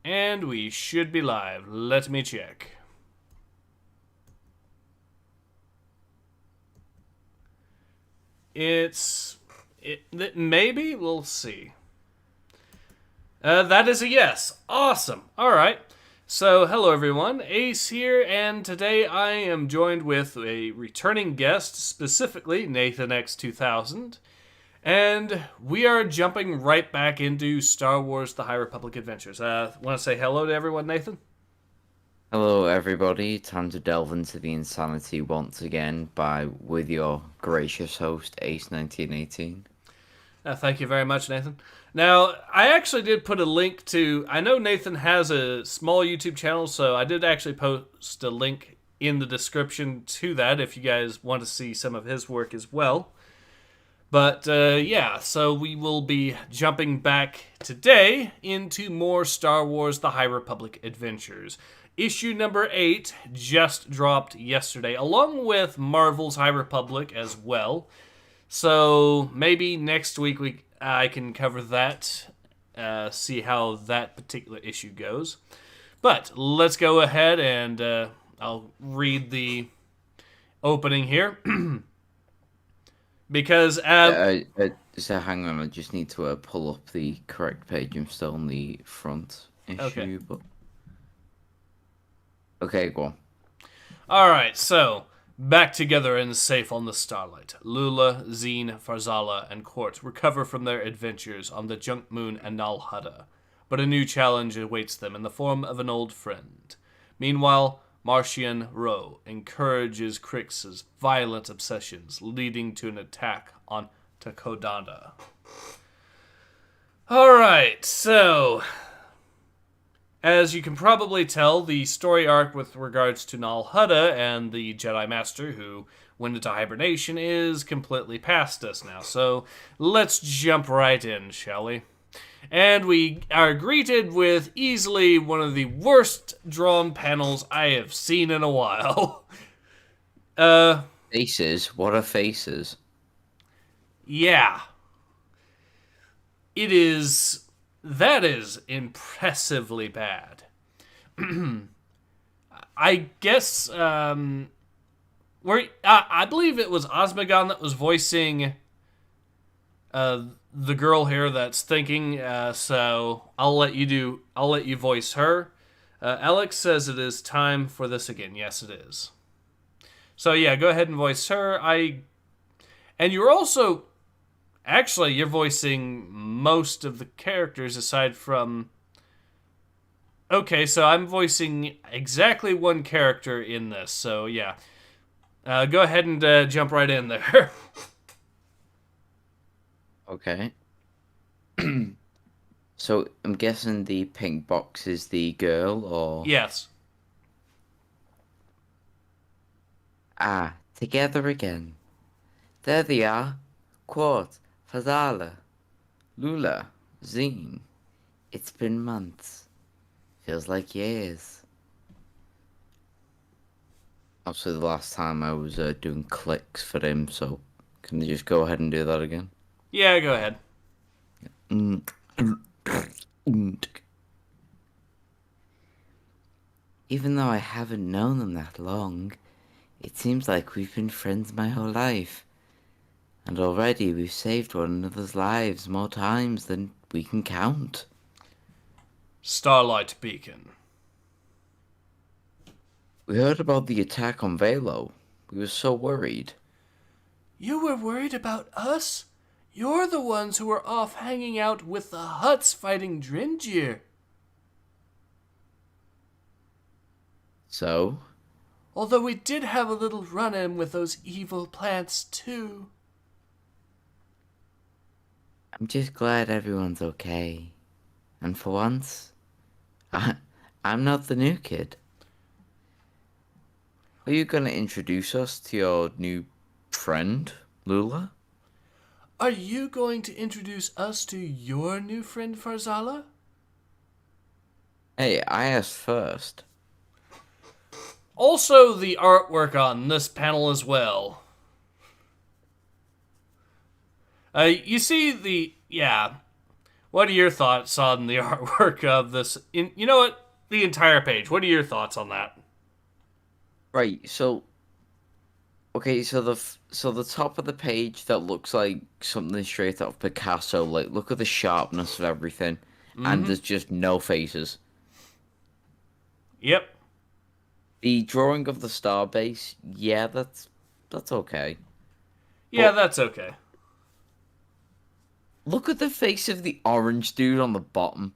And we should be live. Let me check. Maybe? We'll see. That is a yes. Awesome. Alright. So, hello everyone. Ace here, and today I am joined with a returning guest, specifically Nathan X2000. And we are jumping right back into Star Wars The High Republic Adventures. Want to say hello to everyone, Nathan? Hello, everybody. Time to delve into the insanity once again with your gracious host, Ace1918. Thank you very much, Nathan. Now, I actually did put a link to... I know Nathan has a small YouTube channel, so I did actually post a link in the description to that if you guys want to see some of his work as well. But, yeah, so we will be jumping back today into more Star Wars The High Republic Adventures. Issue number 8 just dropped yesterday, along with Marvel's High Republic as well. So maybe next week I can cover that, see how that particular issue goes. But let's go ahead and I'll read the opening here. Because... So hang on, I just need to pull up the correct page. I'm still on the front issue, okay. But... Okay, go on. Alright, so... Back together and safe on the Starlight, Lula, Zine, Farzala, and Court recover from their adventures on the junk moon Anal Hutta, but a new challenge awaits them in the form of an old friend. Meanwhile, Martian Rowe encourages Crix's violent obsessions, leading to an attack on Takodana. Alright, so... As you can probably tell, the story arc with regards to Nal Hutta and the Jedi Master who went into hibernation is completely past us now. So let's jump right in, shall we? And we are greeted with easily one of the worst drawn panels I have seen in a while. Faces? What are faces? Yeah. It is... That is impressively bad. I guess, I believe it was Osmegon that was voicing the girl here that's thinking, so I'll let you voice her. Alex says it is time for this again. Yes, it is. So yeah, go ahead and voice her. And you're also... Actually, you're voicing most of the characters aside from... Okay, so I'm voicing exactly one character in this, so yeah. Go ahead and jump right in there. Okay. So, I'm guessing the pink box is the girl, or... Yes. Ah, together again. There they are. Quart. Fazala, Lula, Zine. It's been months. Feels like years. Also, the last time I was doing clicks for him, so can you just go ahead and do that again? Yeah, go ahead. Even though I haven't known them that long, it seems like we've been friends my whole life. And already we've saved one another's lives more times than we can count. Starlight Beacon. We heard about the attack on Velo. We were so worried. You were worried about us? You're the ones who were off hanging out with the Hutts fighting Dringir. So? Although we did have a little run-in with those evil plants too. I'm just glad everyone's okay. And for once, I'm not the new kid. Are you gonna introduce us to your new friend, Lula? Are you going to introduce us to your new friend, Farzala? Hey, I asked first. Also, the artwork on this panel as well. You see the... Yeah. What are your thoughts on the artwork of this? You know what? The entire page. What are your thoughts on that? Right, so okay, so the top of the page that looks like something straight out of Picasso. Like, look at the sharpness of everything, and Mm-hmm. there's just no faces. Yep. The drawing of the star base, yeah, that's okay. Yeah, But that's okay. look at the face of the orange dude on the bottom.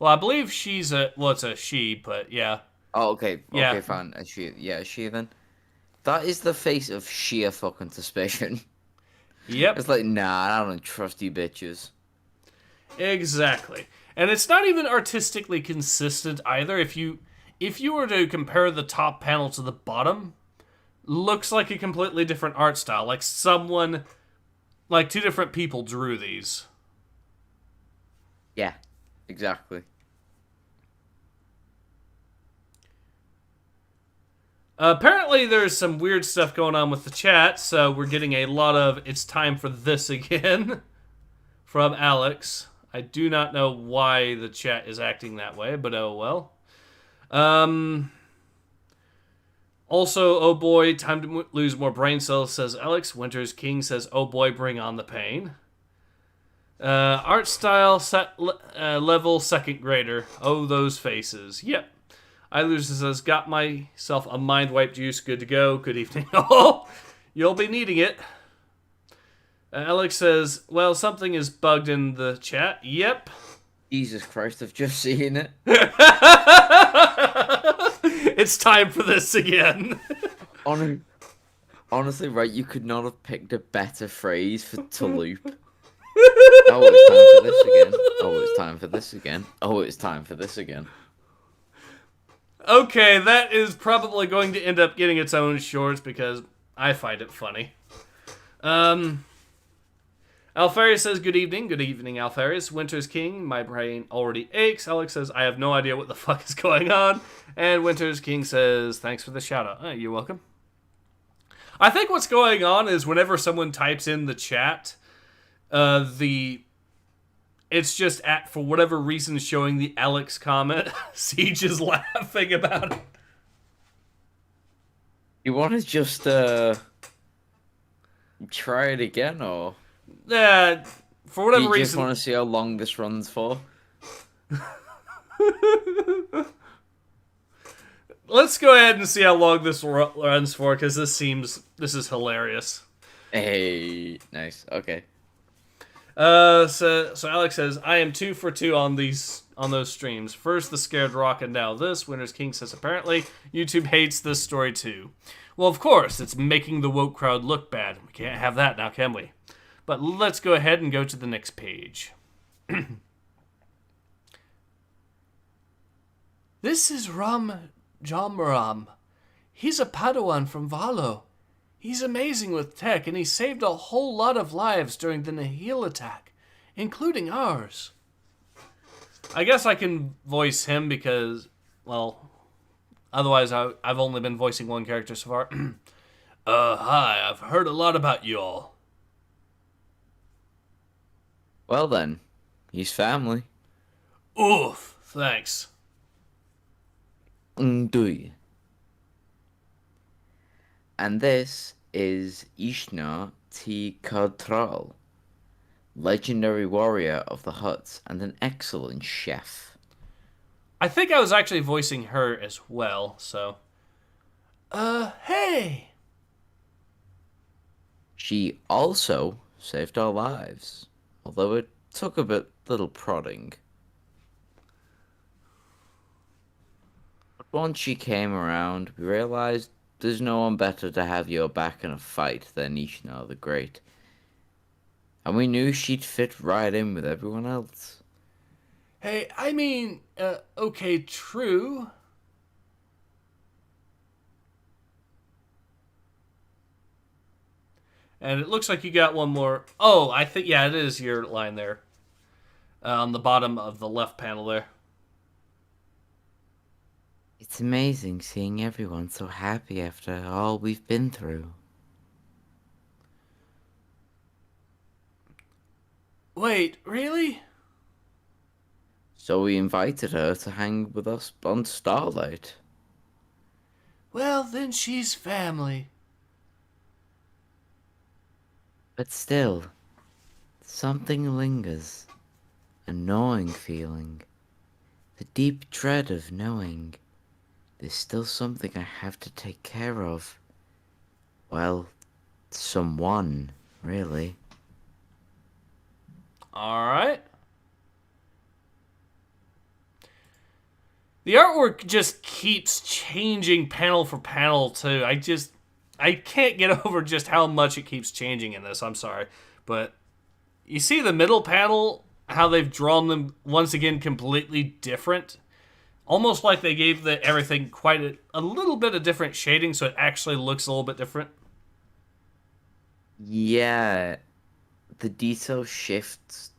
Well, I believe she's a well, it's a she, but yeah, Oh, okay, yeah, okay, fine. Is she then? That is the face of sheer fucking suspicion. yep, It's like, nah, I don't trust you bitches. exactly. And it's not even artistically consistent either. If you were to compare the top panel to the bottom, looks like a completely different art style. Like two different people drew these. Yeah, exactly. Apparently, there's some weird stuff going on with the chat, so we're getting a lot of "it's time for this again" from Alex. I do not know why the chat is acting that way, but oh well. Um. Also, oh boy, time to lose more brain cells, says Alex. Winter's King says, oh boy, bring on the pain. Art style level second grader. Oh, those faces. Yep. I Loser says, got myself a mind wipe juice. Good to go. Good evening, all. You'll be needing it. Alex says, well, something is bugged in the chat. Yep. Jesus Christ, I've just seen it. It's time for this again. Honestly, right, you could not have picked a better phrase for to loop. Oh, it's time for this again. Oh, it's time for this again. Oh, it's time for this again. Okay, that is probably going to end up getting its own shorts because I find it funny. Alfarius says, good evening. Good evening, Alfarius. Winter's King, my brain already aches. Alex says, I have no idea what the fuck is going on. And Winter's King says, thanks for the shout out. Oh, you're welcome. I think what's going on is whenever someone types in the chat, it's just for whatever reason showing the Alex comment. Siege is laughing about it. You want to just try it again, or For whatever you just reason, want to see how long this runs for? let's go ahead and see how long this runs for, because this is hilarious. Hey, nice. Okay. So Alex says, I am 2 for 2 on those streams. First the Scared Rock, and now this. Winter's King says, apparently YouTube hates this story too. Well, of course, it's making the woke crowd look bad. We can't have that now, can we? But let's go ahead and go to the next page. This is Ram Jamram. He's a Padawan from Valo. He's amazing with tech, and he saved a whole lot of lives during the Nihil attack, including ours. I guess I can voice him because, well, otherwise I've only been voicing one character so far. Hi, I've heard a lot about you all. Well then, he's family. Oof, thanks. Do you? And this is Ishnar T. Kadral, legendary warrior of the huts and an excellent chef. I think I was actually voicing her as well, so. Hey! She also saved our lives, although it took a little prodding. But once she came around, we realized there's no one better to have your back in a fight than Ishnar the Great. And we knew she'd fit right in with everyone else. Hey, I mean, okay, true. And it looks like you got one more. Oh, I think, yeah, it is your line there. On the bottom of the left panel there. It's amazing seeing everyone so happy after all we've been through. Wait, really? So we invited her to hang with us on Starlight. Well, then she's family. But still, something lingers. A gnawing feeling. The deep dread of knowing there's still something I have to take care of. Well, someone, really. Alright. The artwork just keeps changing panel for panel, too. I can't get over just how much it keeps changing in this. I'm sorry. But you see the middle panel, how they've drawn them once again completely different? Almost like they gave everything quite a little bit of different shading so it actually looks a little bit different. Yeah, the detail shifts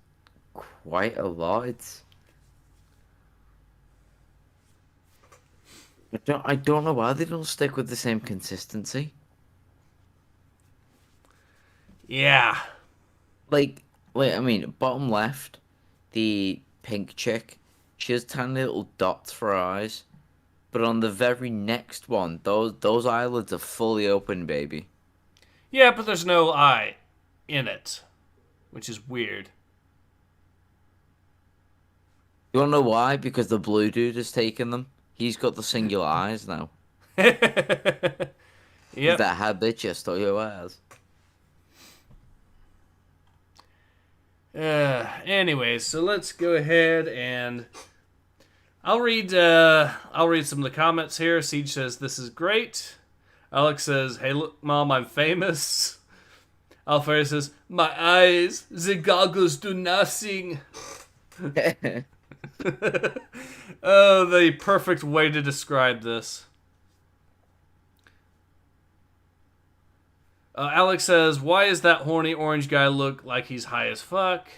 quite a lot. I don't know why they don't stick with the same consistency. Yeah. Like, I mean, bottom left, the pink chick, she has tiny little dots for her eyes. But on the very next one, those eyelids are fully open, baby. Yeah, but there's no eye in it, which is weird. You wanna know why? Because the blue dude has taken them. He's got the singular eyes now. Is Yep. that habitual to your eyes? Anyways, so let's go ahead and I'll read some of the comments here. Siege says this is great. Alex says, "Hey, look, Mom, I'm famous." Alfred says, "My eyes, the goggles do nothing." Oh, the perfect way to describe this. Alex says, "Why is that horny orange guy look like he's high as fuck?"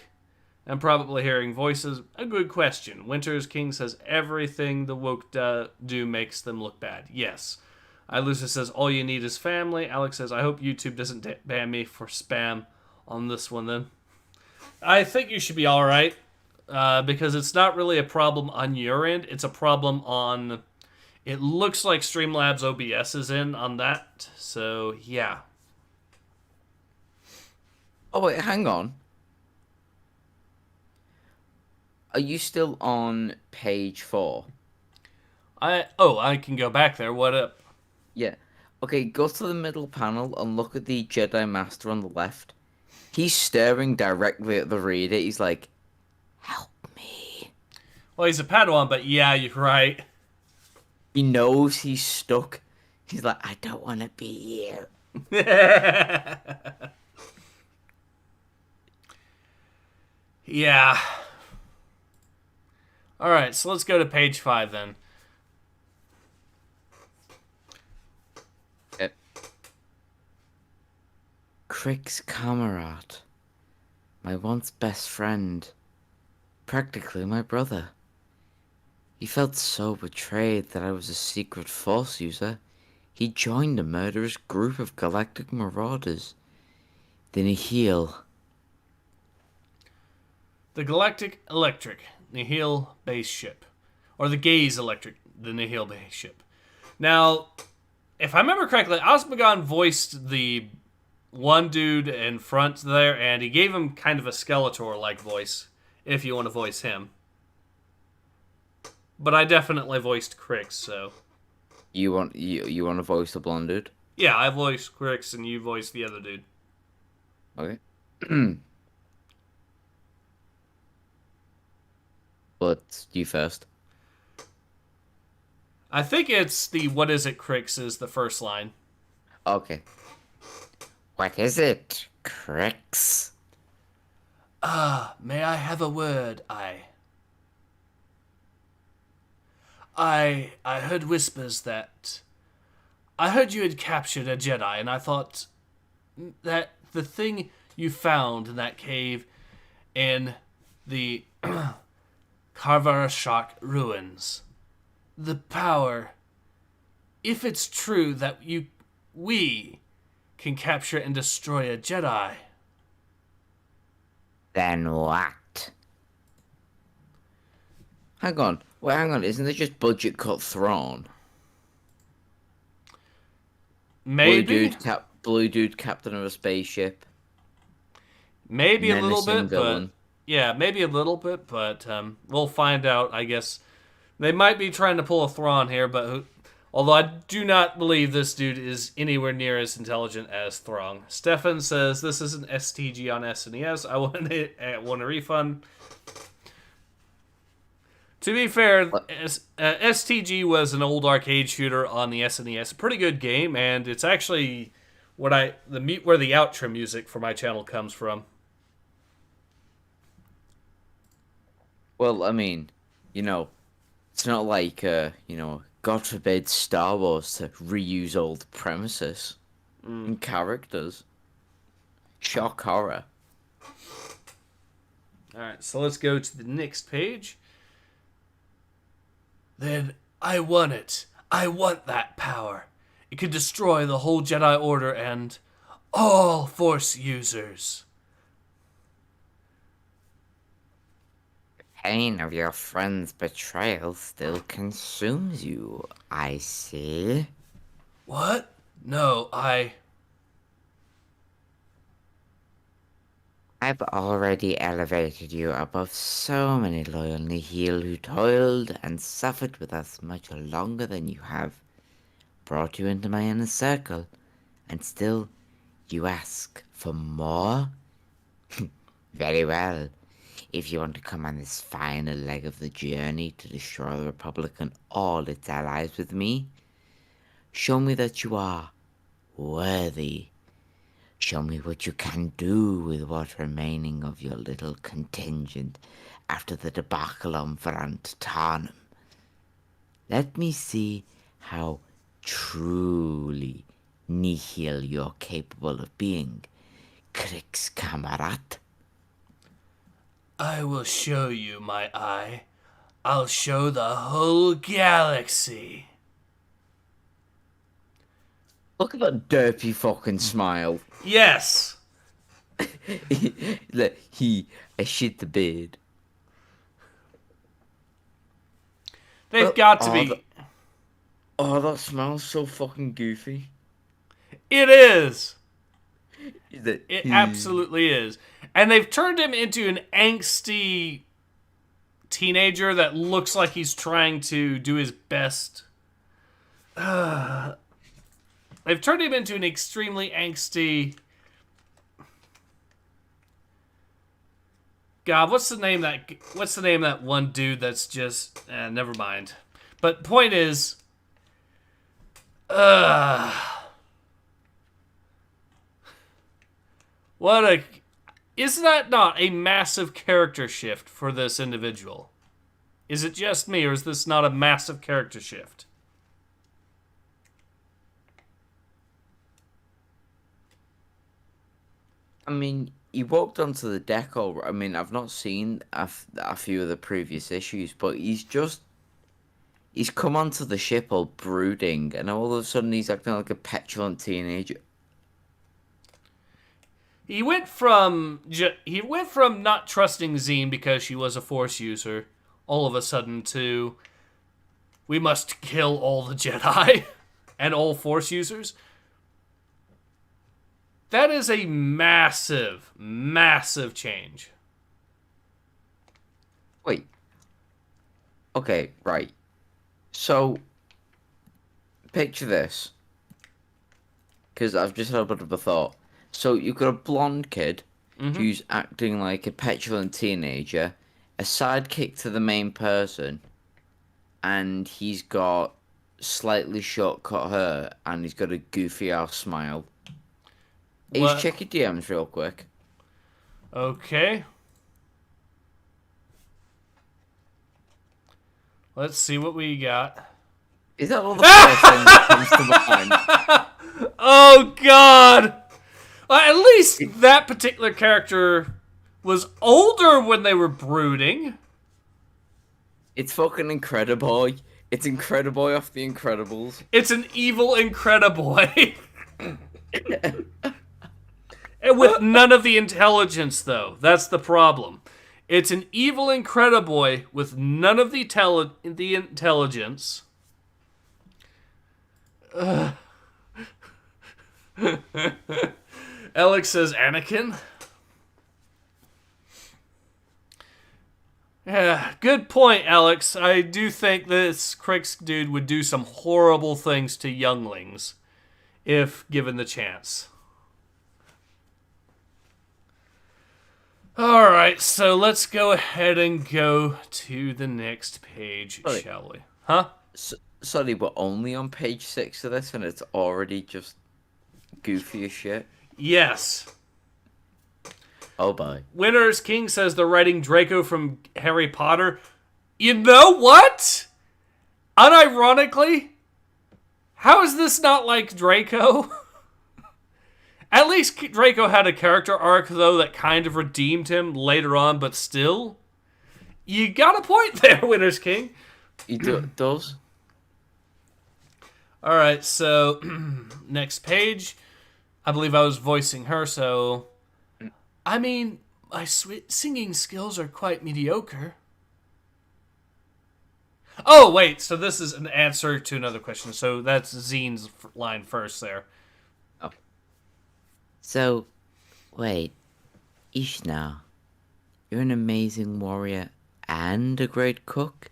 I'm probably hearing voices. A good question. Winters King says, "Everything the woke do makes them look bad." Yes. Ilusa says, "All you need is family." Alex says, "I hope YouTube doesn't ban me for spam on this one then." I think you should be alright. Because it's not really a problem on your end. It's a problem on... It looks like Streamlabs OBS is in on that. So, yeah. Oh wait, hang on. Are you still on page 4? I can go back there. What up? Yeah. Okay, go to the middle panel and look at the Jedi Master on the left. He's staring directly at the reader. He's like, "Help me." Well, he's a Padawan, but yeah, you're right. He knows he's stuck. He's like, "I don't want to be you." Yeah. Alright, so let's go to page 5 then. Uh, Crick's comrade. My once best friend. Practically my brother. He felt so betrayed that I was a secret force user. He joined a murderous group of galactic marauders. The Nihil. The Galactic Electric Nihil base ship. Or the Gaze Electric, the Nihil base ship. Now, if I remember correctly, Osmogon voiced the one dude in front there, and he gave him kind of a Skeletor-like voice, if you want to voice him. But I definitely voiced Crix, so... You want to voice the blonde dude? Yeah, I voiced Crix, and you voiced the other dude. Okay. But you first. I think it's the "What is it, Crix" is the first line. Okay. What is it, Crix? May I have a word, I heard whispers that... I heard you had captured a Jedi, and I thought that the thing you found in that cave in the Karvarashak ruins, the power, if it's true that we can capture and destroy a Jedi, Then what? Hang on. Wait, hang on. Isn't it just budget cut Thrawn? Maybe. Blue dude, captain of a spaceship, Maybe a little menacing bit, but... villain. Yeah, maybe a little bit, but we'll find out, I guess. They might be trying to pull a Thrawn here, but although I do not believe this dude is anywhere near as intelligent as Thrawn. Stefan says, this is an STG on SNES. I want a refund. To be fair, STG was an old arcade shooter on the SNES. A pretty good game, and it's actually where the outro music for my channel comes from. Well, I mean, it's not like, God forbid Star Wars to reuse old premises and characters. Shock horror. Alright, so let's go to the next page. Then I want it. I want that power. It could destroy the whole Jedi Order and all Force users. Pain of your friend's betrayal still consumes you, I see. What? No, I've already elevated you above so many loyal Nihil who toiled and suffered with us much longer than you have. Brought you into my inner circle, and still you ask for more? Very well. If you want to come on this final leg of the journey to destroy the Republic and all its allies with me, show me that you are worthy. Show me what you can do with what remaining of your little contingent after the debacle on Vrant Tarnum. Let me see how truly nihil you're capable of being, Kriegskamerad. I will show you, my eye. I'll show the whole galaxy. Look at that derpy fucking smile. Yes. I shit the bed. They've got to be. That smells so fucking goofy. It is. It It absolutely is. And they've turned him into an angsty teenager that looks like he's trying to do his best. They've turned him into an extremely angsty... God, what's the name of that one dude that's just... never mind. But point is... Is that not a massive character shift for this individual? Is it just me, or is this not a massive character shift? I mean, he walked onto the deck I mean, I've not seen a few of the previous issues, but he's come onto the ship all brooding, and all of a sudden he's acting like a petulant teenager. He went from not trusting Zine because she was a Force user, all of a sudden to we must kill all the Jedi and all Force users. That is a massive, massive change. Wait. Okay, right. So, picture this. Because I've just had a bit of a thought. So, you've got a blonde kid who's acting like a petulant teenager, a sidekick to the main person, and he's got slightly short-cut hair, and he's got a goofy-ass smile. Hey, check your DMs real quick. Okay. Let's see what we got. Is that all the first thing that comes to mind? Oh, God! At least that particular character was older when they were brooding. It's fucking Incrediboy. It's Incrediboy off the Incredibles. It's an evil Incrediboy. With none of the intelligence, though. That's the problem. It's an evil Incrediboy with none of the intelligence. Alex says Anakin. Yeah, good point, Alex. I do think this Crix dude would do some horrible things to younglings if given the chance. Alright, so let's go ahead and go to the next page, shall we? Huh? Sorry, we're only on page 6 of this and it's already just goofy as shit. Yes. Oh, boy. Winner's King says they're writing Draco from Harry Potter. You know what? Unironically, how is this not like Draco? At least Draco had a character arc, though, that kind of redeemed him later on, but still. You got a point there, Winner's King. He does. Alright, so, next page. I believe I was voicing her, so... I mean, my singing skills are quite mediocre. Oh, wait, so this is an answer to another question. So that's Zine's line first there. Oh. So, wait. Ishna, you're an amazing warrior and a great cook.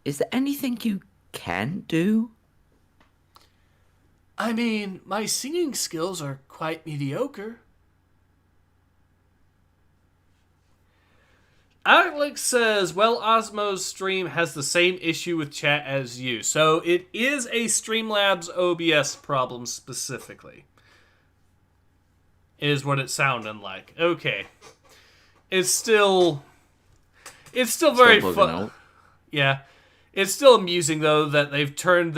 Is there anything you can do? I mean, my singing skills are quite mediocre. Alex says, well, Osmo's stream has the same issue with chat as you. So it is a Streamlabs OBS problem specifically. Is what it sounded like. Okay. It's still very fun. Yeah. It's still amusing, though, that they've turned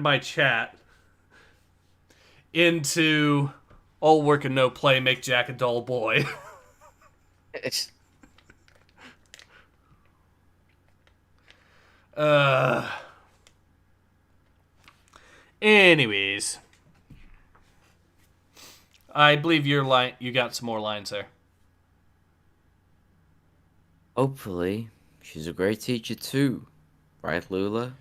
my chat into all work and no play, make Jack a dull boy. Anyways. I believe you got some more lines there. Hopefully. She's a great teacher too. Right, Lula?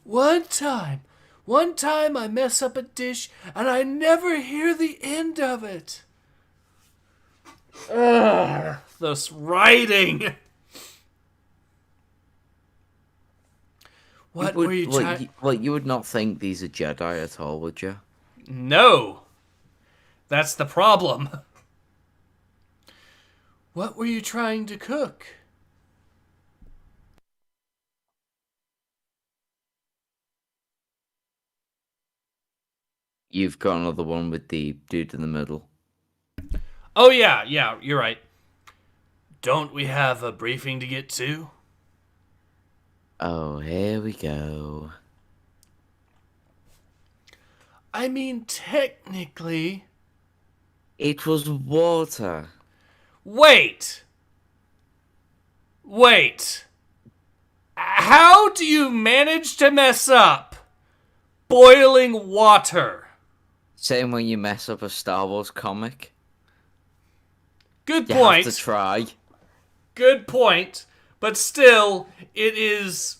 One time I mess up a dish and I never hear the end of it. Ugh, this writing. What were you trying? Well, you would not think these are Jedi at all, would you? No. That's the problem. What were you trying to cook? You've got another one with the dude in the middle. Oh, yeah, you're right. Don't we have a briefing to get to? Oh, here we go. I mean, technically... It was water. Wait! How do you manage to mess up boiling water? Same when you mess up a Star Wars comic. Good You point. have to try. Good point. But still, it is...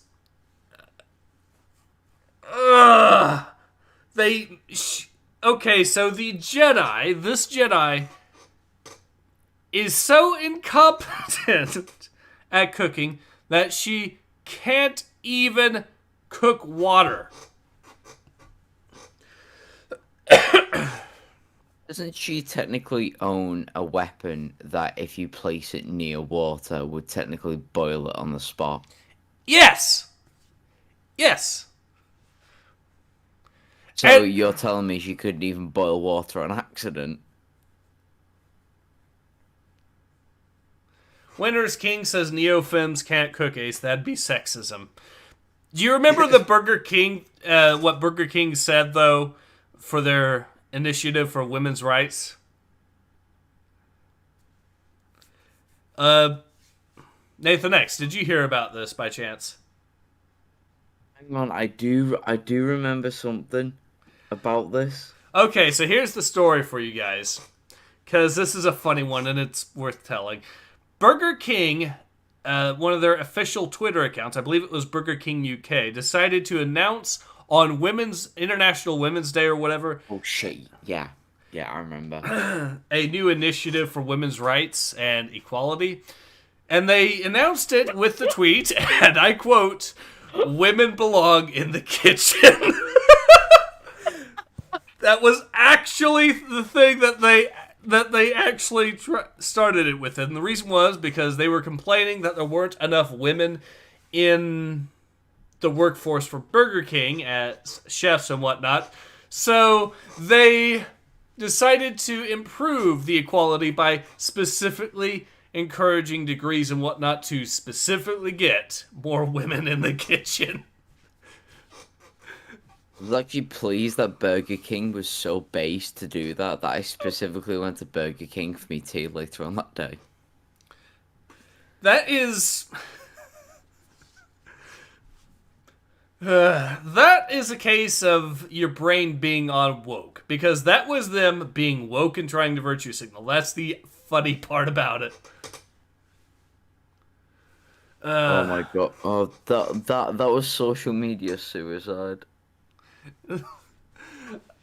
Okay, so this Jedi is so incompetent at cooking that she can't even cook water. Doesn't she technically own a weapon that if you place it near water would technically boil it on the spot? Yes! So you're telling me she couldn't even boil water on accident? Winner's King says neophims can't cook, Ace. That'd be sexism. Do you remember the Burger King, what Burger King said, though, for their initiative for women's rights? Nathan X, did you hear about this by chance? Hang on, I do remember something about this. Okay, so here's the story for you guys. Because this is a funny one and it's worth telling. Burger King, one of their official Twitter accounts, I believe it was Burger King UK, decided to announce on International Women's Day or whatever, Oh shit! Yeah, yeah, I remember. a new initiative for women's rights and equality. And they announced it with the tweet, and I quote, "Women belong in the kitchen." That was actually the thing that they actually started it with. And the reason was because they were complaining that there weren't enough women in the workforce for Burger King as chefs and whatnot. So they decided to improve the equality by specifically encouraging degrees and whatnot to specifically get more women in the kitchen. I was actually pleased that Burger King was so base to do that I specifically went to Burger King for me tea later on that day. That is. That is a case of your brain being on woke. Because that was them being woke and trying to virtue signal. That's the funny part about it. Oh my god! Oh, that was social media suicide.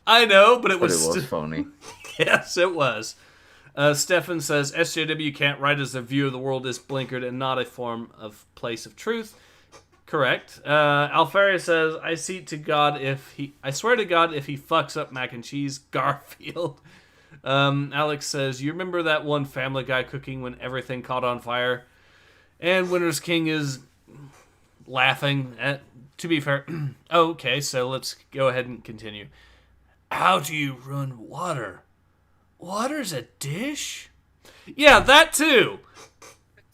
I know, but it But it was was funny. Yes, it was. Stefan says SJW can't write as a view of the world is blinkered and not a form of place of truth. Correct. Alfaria says, I swear to God if he fucks up mac and cheese, Garfield. Alex says, you remember that one Family Guy cooking when everything caught on fire? And Winter's King is laughing. To be fair, okay, so let's go ahead and continue. How do you run water? Water's a dish? Yeah, that too.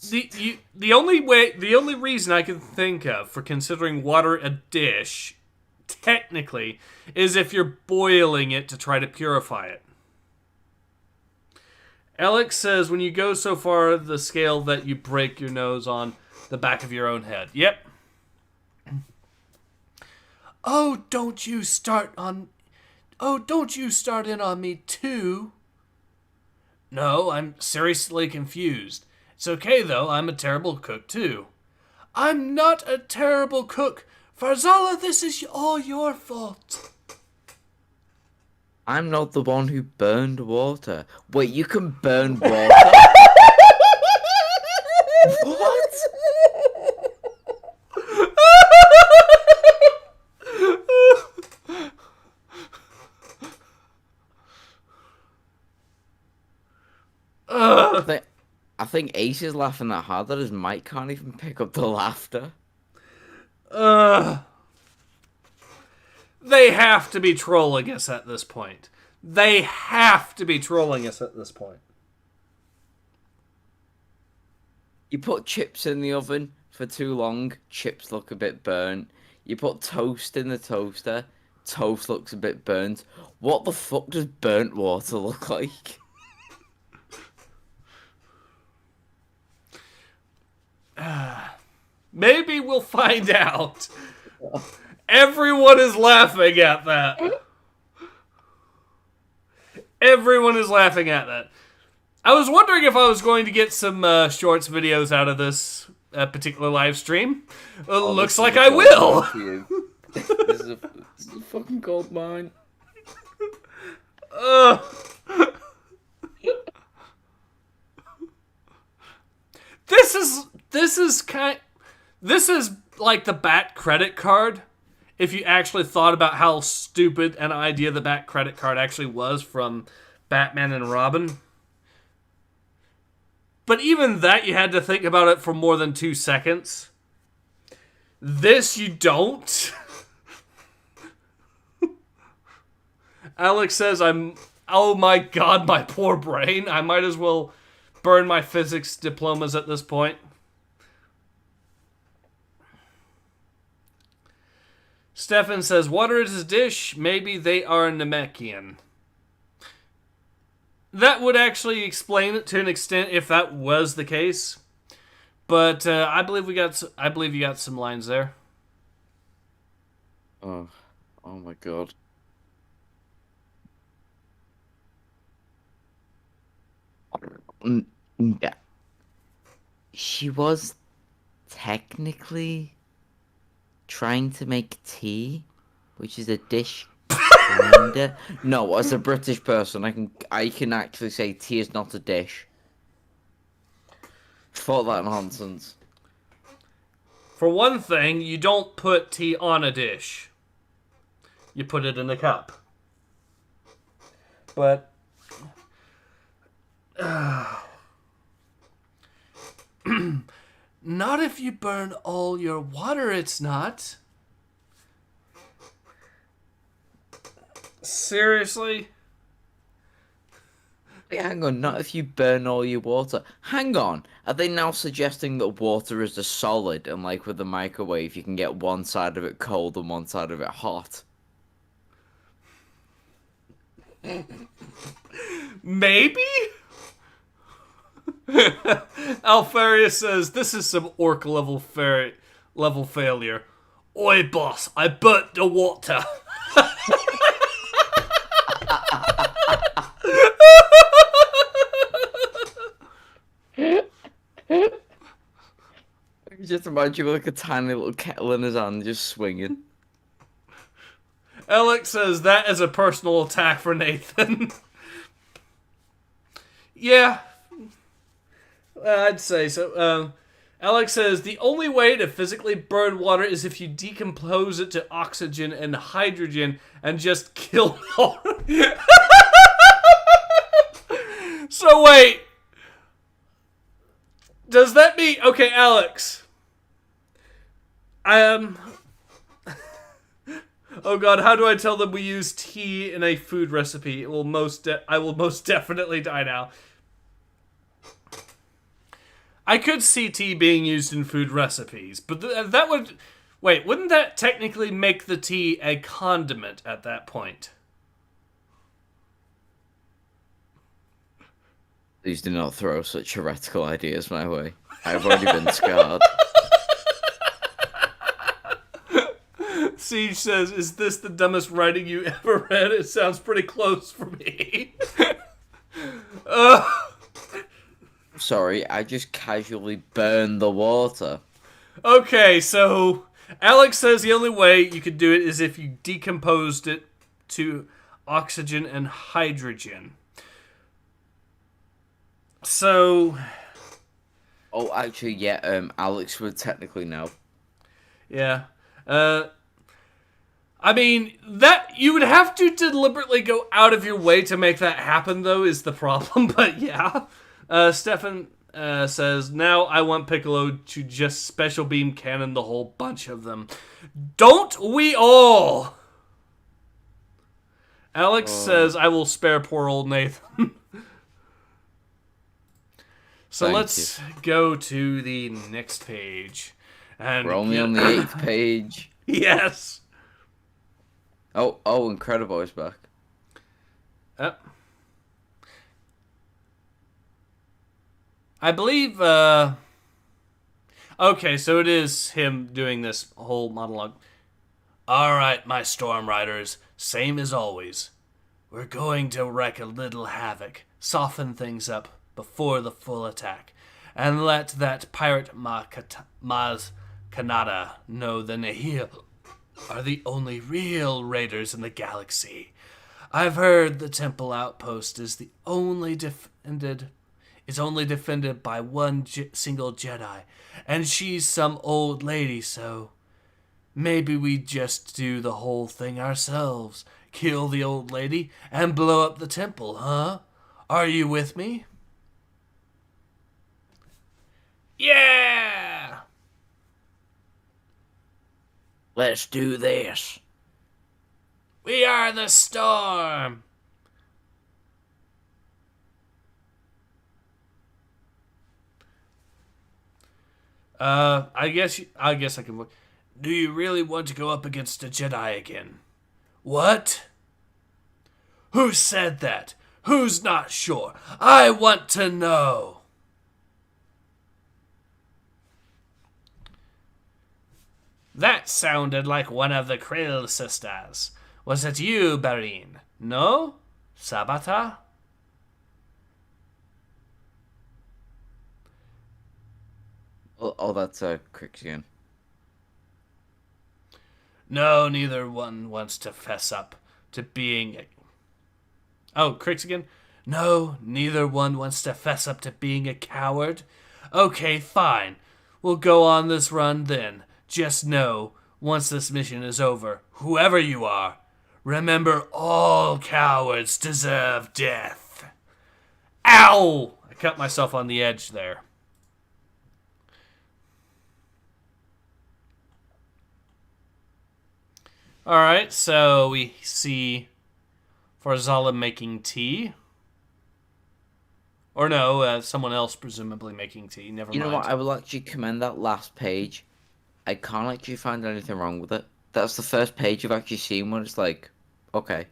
The only reason I can think of for considering water a dish, technically, is if you're boiling it to try to purify it. Alex says, when you go so far the scale that you break your nose on the back of your own head. Yep. Oh, don't you start in on me too. No, I'm seriously confused. It's okay though, I'm a terrible cook too. I'm not a terrible cook. Farzala, this is all your fault. I'm not the one who burned water. Wait, you can burn water? What? I think Ace is laughing that hard that his mic can't even pick up the laughter. They have to be trolling us at this point. They have to be trolling us at this point. You put chips in the oven for too long, chips look a bit burnt. You put toast in the toaster, toast looks a bit burnt. What the fuck does burnt water look like? Maybe we'll find out. Everyone is laughing at that. Everyone is laughing at that. I was wondering if I was going to get some shorts videos out of this particular live stream. Looks like I will. This is a fucking gold mine. This is like the Bat credit card. If you actually thought about how stupid an idea the Bat credit card actually was from Batman and Robin. But even that, you had to think about it for more than 2 seconds. This, you don't. Alex says, oh my god, my poor brain. I might as well burn my physics diplomas at this point. Stefan says, water is his dish. Maybe they are Namekian. That would actually explain it to an extent if that was the case. But I believe you got some lines there. Oh my god. Yeah. She was technically trying to make tea, which is a dish kinda. No, as a British person, I can actually say tea is not a dish. Fuck that nonsense. For one thing, you don't put tea on a dish. You put it in a cup. But not if you burn all your water, it's not. Seriously? Wait, hang on, not if you burn all your water. Hang on, are they now suggesting that water is a solid and like with the microwave you can get one side of it cold and one side of it hot? Maybe? Alfarius says, this is some orc level failure. Oi, boss, I burnt the water. Just imagine like a tiny little kettle in his hand just swinging. Alex says, that is a personal attack for Nathan. Yeah, I'd say so. Alex says, the only way to physically burn water is if you decompose it to oxygen and hydrogen and just kill all. So wait. Does that mean... Okay, Alex. Oh god, how do I tell them we use tea in a food recipe? I will most definitely die now. I could see tea being used in food recipes, but that would... Wait, wouldn't that technically make the tea a condiment at that point? Please do not throw such heretical ideas my way. I've already been scarred. Siege says, is this the dumbest writing you ever read? It sounds pretty close for me. Sorry, I just casually burned the water. Okay, so Alex says the only way you could do it is if you decomposed it to oxygen and hydrogen. So... Oh, actually, yeah, Alex would technically know. Yeah. I mean, that you would have to deliberately go out of your way to make that happen, though, is the problem. But yeah. Stefan says, now I want Piccolo to just special beam cannon the whole bunch of them. Don't we all? Alex says, I will spare poor old Nathan. So let's go to the next page. And we're only on the 8th page. Yes. Oh, Incredible is back. I believe, okay, so it is him doing this whole monologue. Alright, my Storm Riders, same as always. We're going to wreak a little havoc, soften things up before the full attack, and let that pirate Maz Kanata know the Nihil are the only real raiders in the galaxy. I've heard the temple outpost is only defended by one single Jedi, and she's some old lady, so maybe we just do the whole thing ourselves. Kill the old lady and blow up the temple, huh? Are you with me? Yeah! Let's do this. We are the Storm! I guess I can look. Do you really want to go up against a Jedi again? What? Who said that? Who's not sure? I want to know. That sounded like one of the Krill sisters. Was it you, Barine? No? Sabata? Oh, that's a Crixian. No, neither one wants to fess up to being a... Oh, Cricks again? No, neither one wants to fess up to being a coward. Okay, fine. We'll go on this run then. Just know, once this mission is over, whoever you are, remember all cowards deserve death. Ow! I cut myself on the edge there. Alright, so we see Farzala making tea. Or no, someone else presumably making tea. Never You mind. know what? I will actually commend that last page. I can't actually find anything wrong with it. That's the first page I've actually seen where it's like, okay,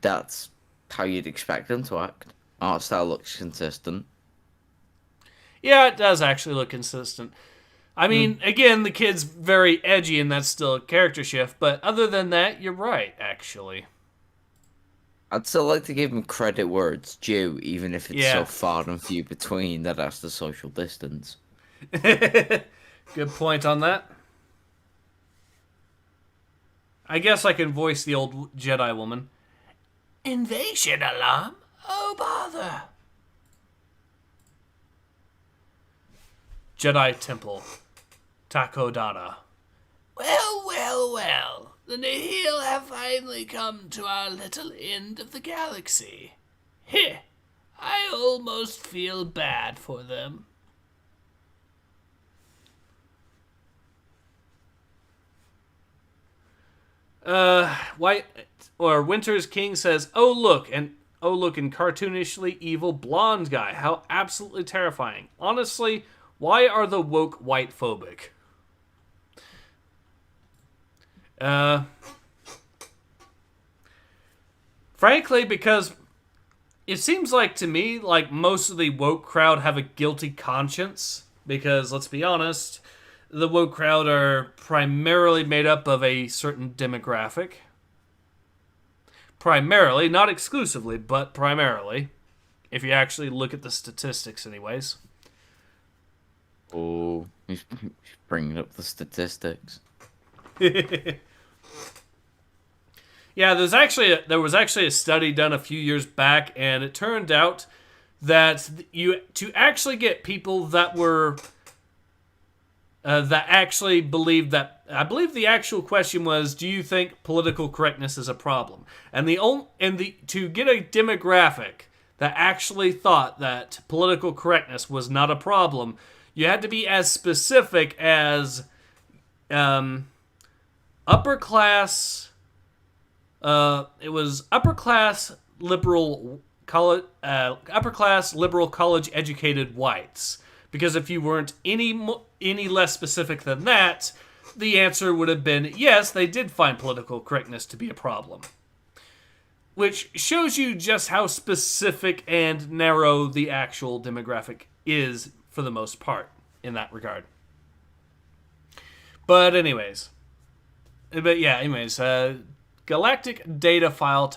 that's how you'd expect them to act. Art style looks consistent. Yeah, it does actually look consistent. I mean, again, the kid's very edgy and that's still a character shift, but other than that, you're right, actually. I'd still like to give him credit where it's due, even if it's so Yeah. far and few between that that's the social distance. Good point on that. I guess I can voice the old Jedi woman. Invasion alarm? Oh, bother. Jedi Temple. Takodana. Well, well, well. The Nihil have finally come to our little end of the galaxy. Heh. I almost feel bad for them. White or Winter's King says, "Oh look, and cartoonishly evil blonde guy. How absolutely terrifying. Honestly, why are the woke white phobic?" Frankly, because it seems like to me like most of the woke crowd have a guilty conscience. Because let's be honest, the woke crowd are primarily made up of a certain demographic. Primarily, not exclusively, but primarily. If you actually look at the statistics, anyways. Oh, he's bringing up the statistics. Yeah, there was actually a study done a few years back, and it turned out that to actually get people that were that actually believed that, I believe the actual question was, do you think political correctness is a problem? And to get a demographic that actually thought that political correctness was not a problem, you had to be as specific as upper class. It was upper class liberal college educated whites. Because if you weren't any less specific than that, the answer would have been yes, they did find political correctness to be a problem. Which shows you just how specific and narrow the actual demographic is for the most part in that regard. But anyways, Galactic Data File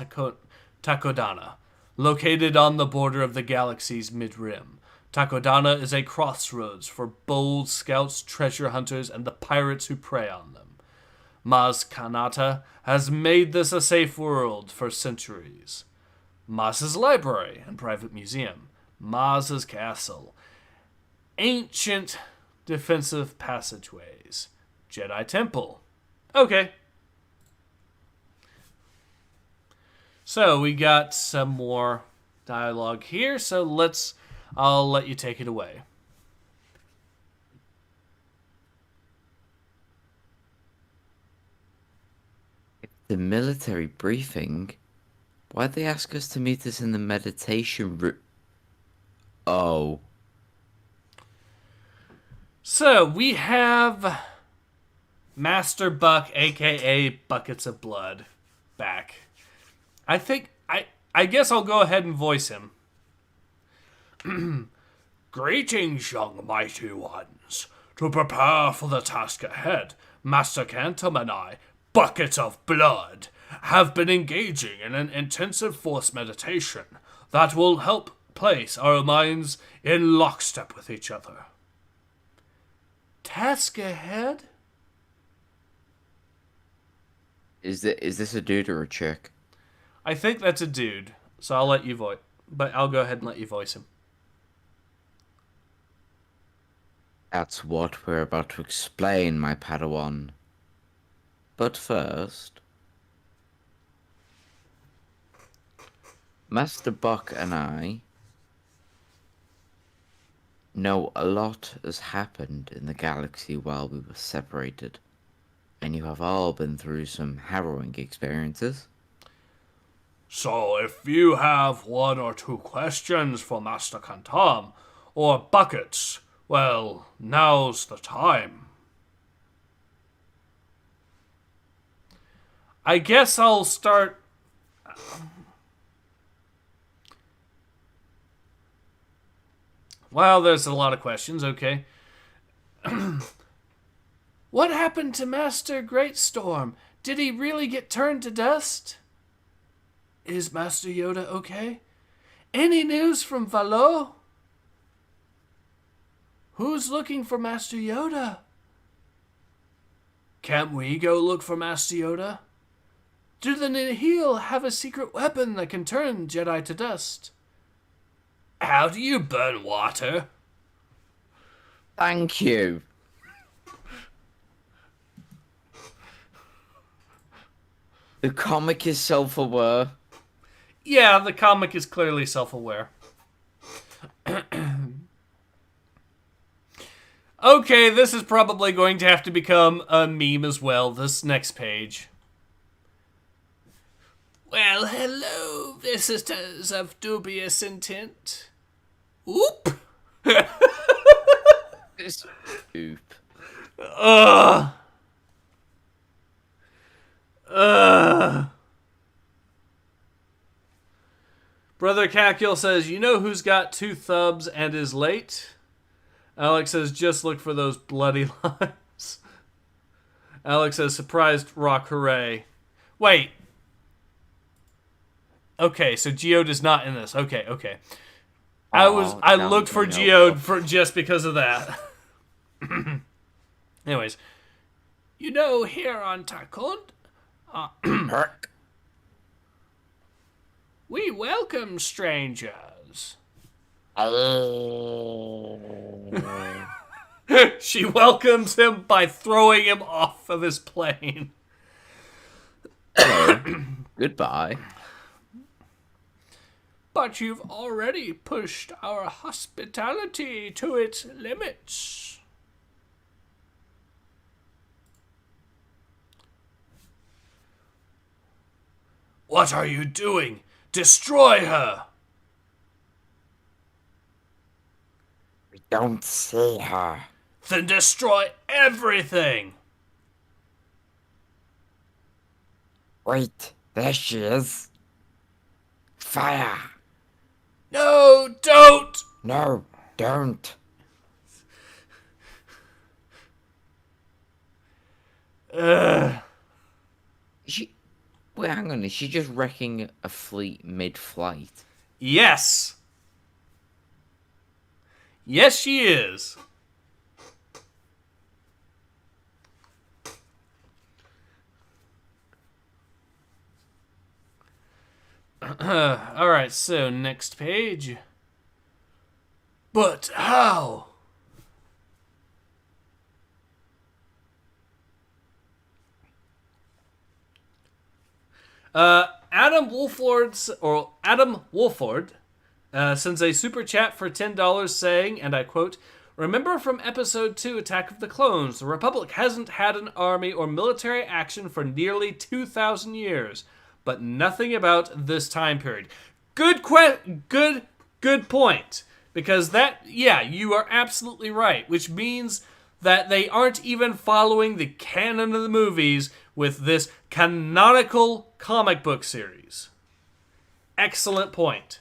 Takodana, located on the border of the galaxy's mid-rim. Takodana is a crossroads for bold scouts, treasure hunters, and the pirates who prey on them. Maz Kanata has made this a safe world for centuries. Maz's library and private museum, Maz's castle, ancient defensive passageways, Jedi Temple. Okay. So we got some more dialogue here, so I'll let you take it away. The military briefing? Why'd they ask us to meet us in the meditation room? Oh. So we have Master Buck, aka Buckets of Blood, back. I guess I'll go ahead and voice him. Greetings, young mighty ones. To prepare for the task ahead, Master Cantum and I, Buckets of Blood, have been engaging in an intensive force meditation that will help place our minds in lockstep with each other. Task ahead? Is this a dude or a chick? I think that's a dude, so I'll let you voice. But I'll go ahead and let you voice him. That's what we're about to explain, my Padawan. But first, Master Buck and I know a lot has happened in the galaxy while we were separated, and you have all been through some harrowing experiences. So if you have 1 or 2 questions for Master Kantam, or buckets, well, now's the time. I guess I'll start... Well, there's a lot of questions, okay. What happened to Master Greatstorm? Did he really get turned to dust? Is Master Yoda okay? Any news from Valo? Who's looking for Master Yoda? Can't we go look for Master Yoda? Do the Nihil have a secret weapon that can turn Jedi to dust? How do you burn water? Thank you. The comic is self-aware. Yeah, the comic is clearly self-aware. Okay, this is probably going to have to become a meme as well, this next page. Well, hello, visitors of dubious intent. Oop! Oop. Ugh. Ugh. Brother Cacul says, you know who's got 2 thubs and is late? Alex says, just look for those bloody lines. Alex says, surprised rock hooray. Wait. Okay, so Geode's not in this. Okay. I looked for Geode for just because of that. Anyways. You know, here on Tarkund, we welcome strangers. She welcomes him by throwing him off of his plane. Goodbye. But you've already pushed our hospitality to its limits. What are you doing? Destroy her! We don't see her. Then destroy everything! Wait, there she is. Fire! No, don't! No, don't. Wait, hang on, is she just wrecking a fleet mid-flight? Yes! Yes, she is. Alright, so next page. But how? Adam Wolford sends a super chat for $10 saying, and I quote, remember from episode 2 Attack of the Clones, the Republic hasn't had an army or military action for nearly 2,000 years, but nothing about this time period. Good point. Because you are absolutely right, which means that they aren't even following the canon of the movies with this canonical comic book series. Excellent point.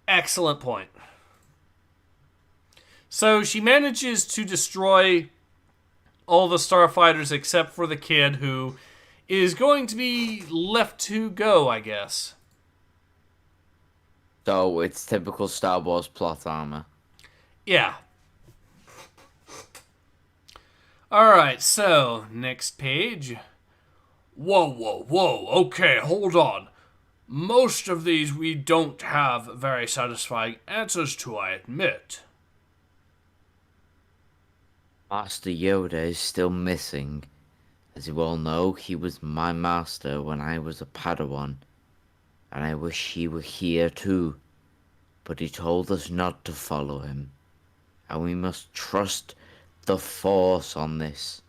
Excellent point. So she manages to destroy all the starfighters except for the kid who is going to be left to go, I guess. So it's typical Star Wars plot armor. Yeah. Alright, so, next page. Whoa, whoa, whoa. Okay, hold on. Most of these we don't have very satisfying answers to, I admit. Master Yoda is still missing. As you all know, he was my master when I was a Padawan, and I wish he were here too. But he told us not to follow him, and we must trust the Force on this.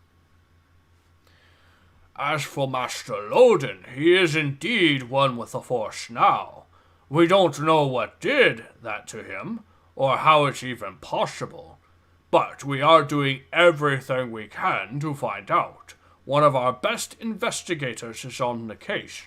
As for Master Loden, he is indeed one with the Force now. We don't know what did that to him, or how it's even possible. But we are doing everything we can to find out. One of our best investigators is on the case.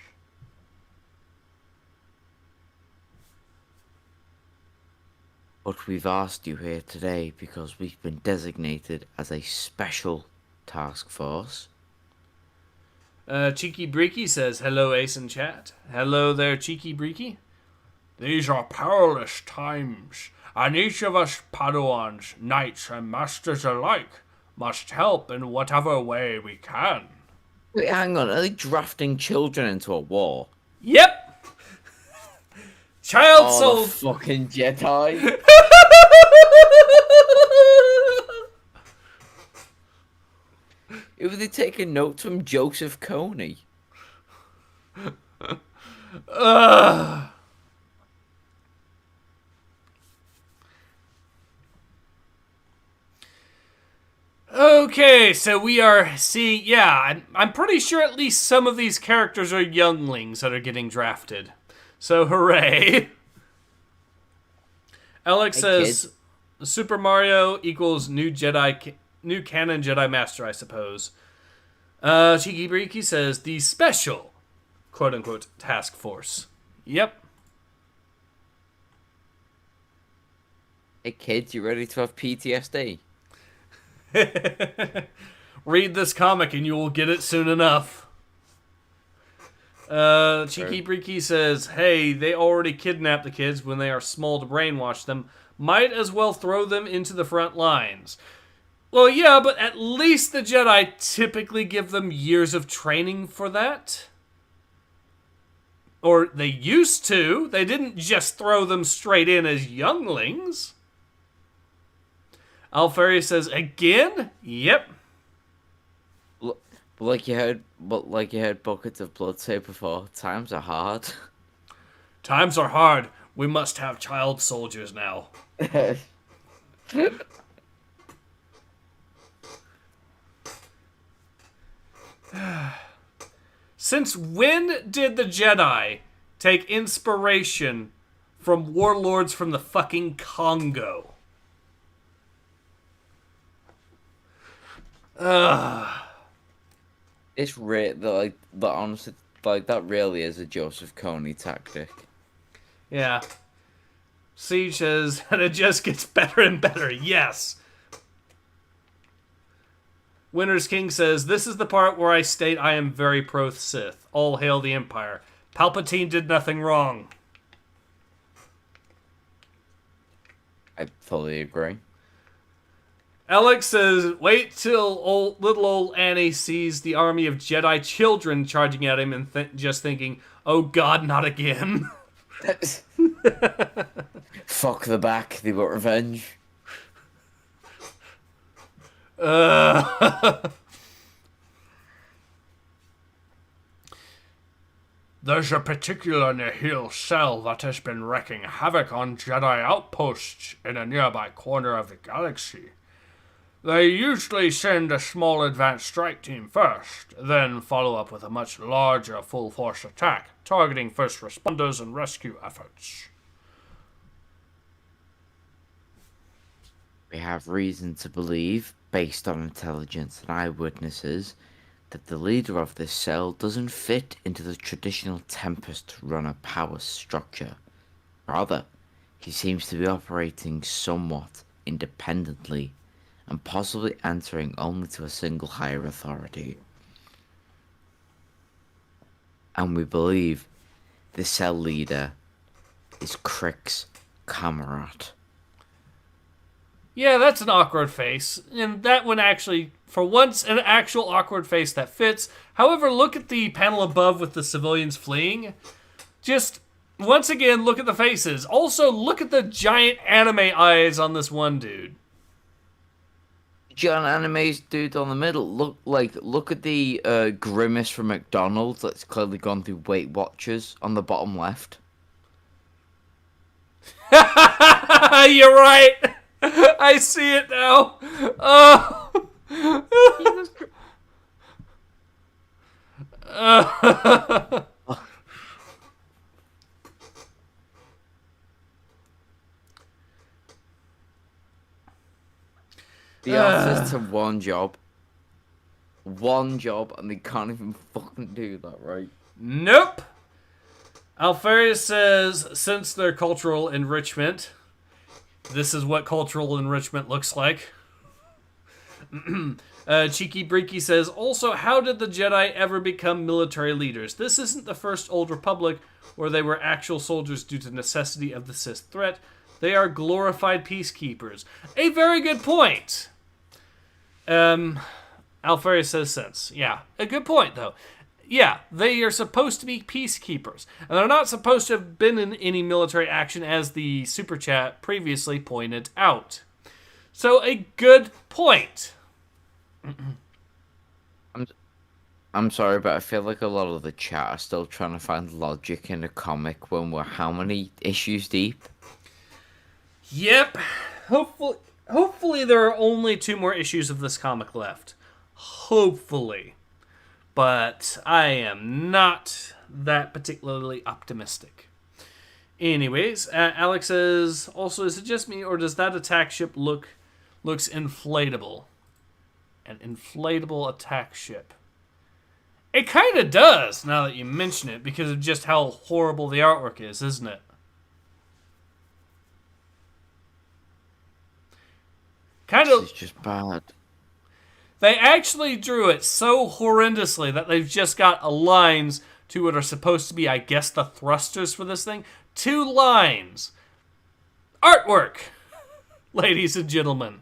But we've asked you here today because we've been designated as a special task force. Cheeky Breaky says, hello, Ace in chat. Hello there, Cheeky Breaky. These are perilous times, and each of us Padawans, knights, and masters alike must help in whatever way we can. Wait, hang on, are they drafting children into a war? Yep! Child Oh, soul. the fucking Jedi. Were they taking notes from Joseph Kony? Okay, so we are seeing. Yeah, I'm pretty sure at least some of these characters are younglings that are getting drafted. So hooray! Alex says Super Mario equals new canon Jedi Master, I suppose. Cheeky Breaky says the special, quote unquote, task force. Yep. Hey kids, you ready to have PTSD? Read this comic and you will get it soon enough. Cheeky Breaky says, hey, they already kidnapped the kids when they are small to brainwash them. Might as well throw them into the front lines. Well, yeah, but at least the Jedi typically give them years of training for that. Or they used to. They didn't just throw them straight in as younglings. Alfari says, again? Yep. But like you heard buckets of blood say before, times are hard. Times are hard. We must have child soldiers now. Since when did the Jedi take inspiration from warlords from the fucking Congo? It's honestly, that really is a Joseph Kony tactic. Yeah. Siege says, and it just gets better and better. Yes. Winter's King says, this is the part where I state I am very pro-Sith. All hail the Empire. Palpatine did nothing wrong. I fully agree. Alex says, wait till little old Annie sees the army of Jedi children charging at him and just thinking, oh god, not again. Fuck the back, they got revenge. There's a particular Nihil cell that has been wreaking havoc on Jedi outposts in a nearby corner of the galaxy. They usually send a small advanced strike team first, then follow up with a much larger full-force attack, targeting first responders and rescue efforts. We have reason to believe, based on intelligence and eyewitnesses, that the leader of this cell doesn't fit into the traditional Tempest runner power structure. Rather, he seems to be operating somewhat independently and possibly answering only to a single higher authority. And we believe the cell leader is Crick's comrade. Yeah, that's an awkward face. And that one actually, for once, an actual awkward face that fits. However, look at the panel above with the civilians fleeing. Just, once again, look at the faces. Also, look at the giant anime eyes on this one dude. John Anime's dude on the middle. Look at the grimace from McDonald's that's clearly gone through Weight Watchers on the bottom left. You're right. I see it now. Oh. The officers have one job, and they can't even fucking do that right. Nope. Alfarius says, since their cultural enrichment, this is what cultural enrichment looks like. Cheeky Breaky says, also, how did the Jedi ever become military leaders? This isn't the first Old Republic where they were actual soldiers due to necessity of the Sith threat. They are glorified peacekeepers. A very good point. Alfarius says sense. Yeah, a good point, though. Yeah, they are supposed to be peacekeepers. And they're not supposed to have been in any military action, as the Super Chat previously pointed out. So, a good point. I'm sorry, but I feel like a lot of the chat are still trying to find logic in a comic when we're how many issues deep? Yep. Hopefully there are only 2 more issues of this comic left. Hopefully. But I am not that particularly optimistic. Anyways, Alex says, also, is it just me, or does that attack ship looks inflatable? An inflatable attack ship. It kind of does, now that you mention it, because of just how horrible the artwork is, isn't it? It's just bad. They actually drew it so horrendously that they've just got lines to what are supposed to be, I guess, the thrusters for this thing. 2 lines. Artwork, ladies and gentlemen.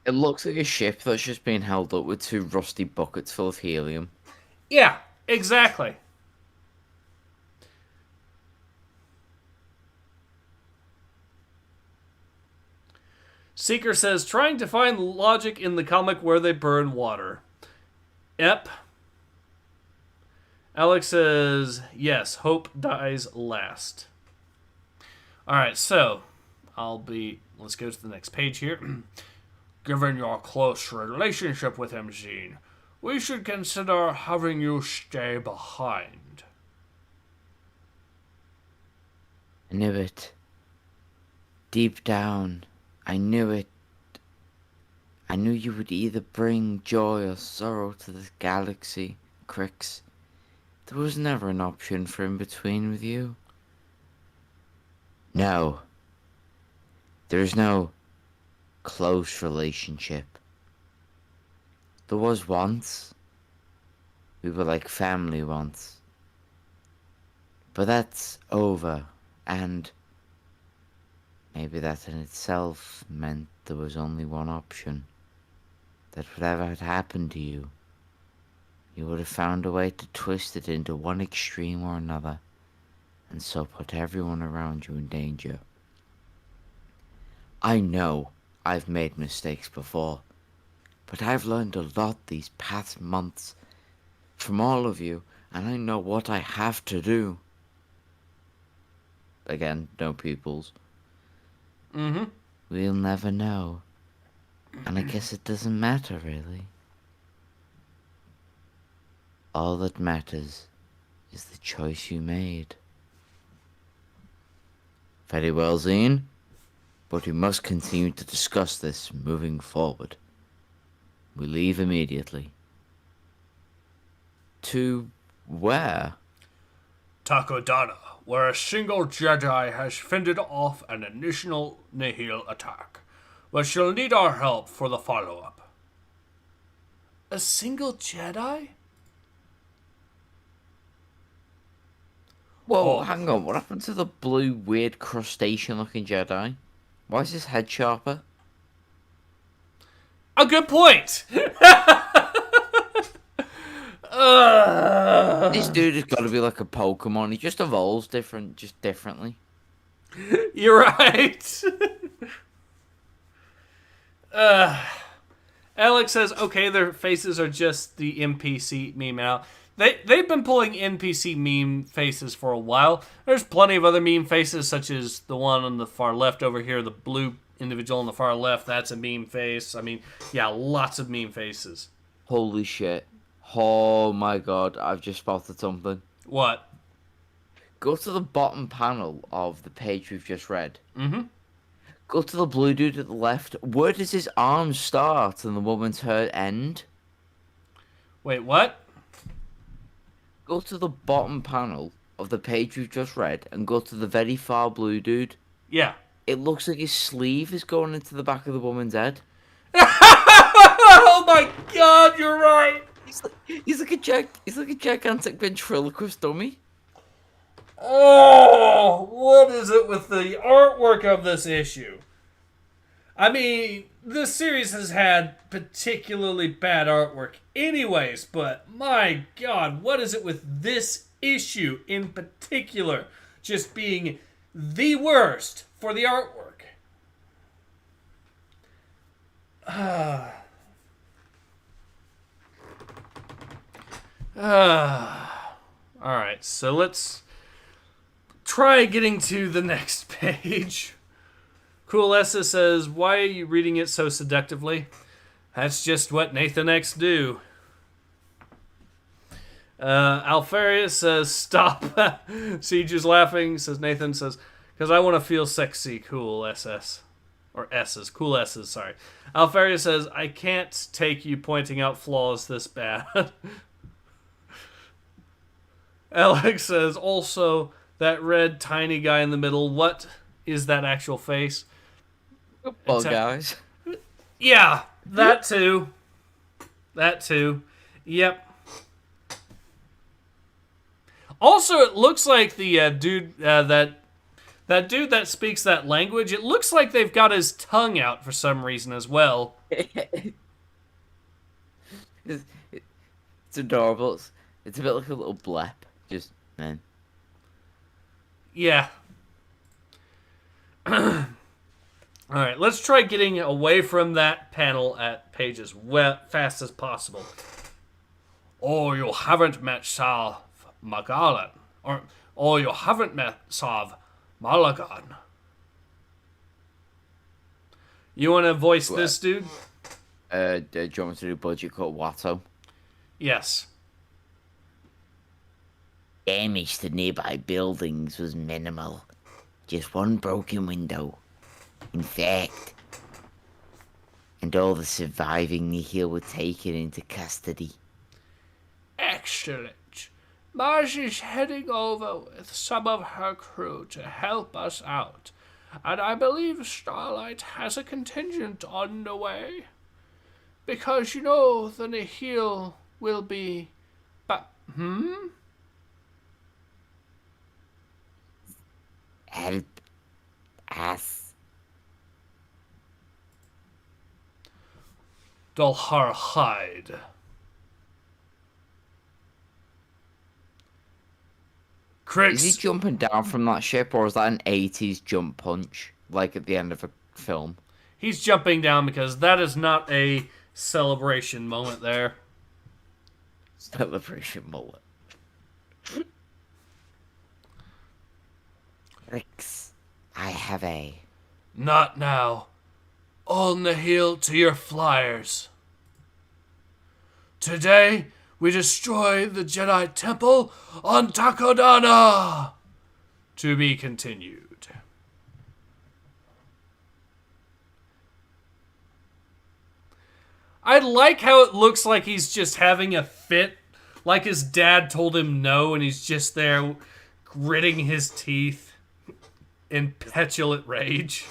It looks like a ship that's just been held up with 2 rusty buckets full of helium. Yeah, exactly. Seeker says, trying to find logic in the comic where they burn water. Yep. Alex says, yes, hope dies last. Alright, so, let's go to the next page here. Given your close relationship with him, Zine, we should consider having you stay behind. I knew it. Deep down, I knew it. I knew you would either bring joy or sorrow to this galaxy, Crix. There was never an option for in between with you. No. There is no close relationship. There was once. We were like family once. But that's over, and maybe that in itself meant there was only one option. That whatever had happened to you, you would have found a way to twist it into one extreme or another, and so put everyone around you in danger. I know I've made mistakes before, but I've learned a lot these past months from all of you, and I know what I have to do. Again, no pupils. Mm-hmm. We'll never know. And I guess it doesn't matter, really. All that matters is the choice you made. Very well, Zine. But we must continue to discuss this moving forward. We leave immediately. To where? Takodana, where a single Jedi has fended off an initial Nihil attack, but she'll need our help for the follow-up. A single Jedi? Whoa, Oh, hang on. What happened to the blue, weird, crustacean-looking Jedi? Why is his head sharper? a good point. This dude has got to be like a Pokemon. He just evolves differently. You're right. Alex says, okay, their faces are just the NPC meme now. They've been pulling NPC meme faces for a while. There's plenty of other meme faces, such as the one on the far left over here, the blue individual on the far left. That's a meme face. I mean, yeah, lots of meme faces. Holy shit. Oh my god, I've just spotted something. What? Go to the bottom panel of the page we've just read. Mm-hmm. Go to the blue dude at the left. Where does his arm start and the woman's head end? Wait, what? Go to the bottom panel of the page we've just read and go to the very far blue dude. Yeah. It looks like his sleeve is going into the back of the woman's head. Oh my god, you're right. He's like a gigantic ventriloquist dummy. Oh, what is it with the artwork of this issue? I mean, this series has had particularly bad artwork anyways, but my god, what is it with this issue in particular just being the worst for the artwork? Alright, so let's try getting to the next page. Cool Essa says, why are you reading it so seductively? That's just what Nathan X do. Alfarius says, stop. Siege is laughing, says Nathan, says, because I want to feel sexy, cool SS. Or S's, cool S's, sorry. Alfarius says, I can't take you pointing out flaws this bad. Alex says, also, that red tiny guy in the middle, what is that actual face? Well, guys. Yeah, that too. That too. Yep. Also, it looks like the dude that dude that speaks that language. It looks like they've got his tongue out for some reason as well. It's adorable. It's a bit like a little blep. Just man. Yeah. Alright, let's try getting away from that panel at page as fast as possible. Oh, you haven't met Sav Magalan. Or you haven't met Sav Malagan. You want to voice this dude? Do you want me to do budget cut Watto? Yes. Damage to nearby buildings was minimal. Just one broken window. In fact, and all the surviving Nihil were taken into custody. Excellent. Mars is heading over with some of her crew to help us out, and I believe Starlight has a contingent on the way. Because, you know, the Nihil will be... Help us. Dolhar Hyde. Is he jumping down from that ship, or is that an 80s jump punch, like at the end of a film? He's jumping down because that is not a celebration moment there. Celebration moment. Rix, I have a... Not now. All Nihil to your flyers. Today, we destroy the Jedi Temple on Takodana. To be continued. I like how it looks like he's just having a fit. Like his dad told him no, and he's just there gritting his teeth in petulant rage.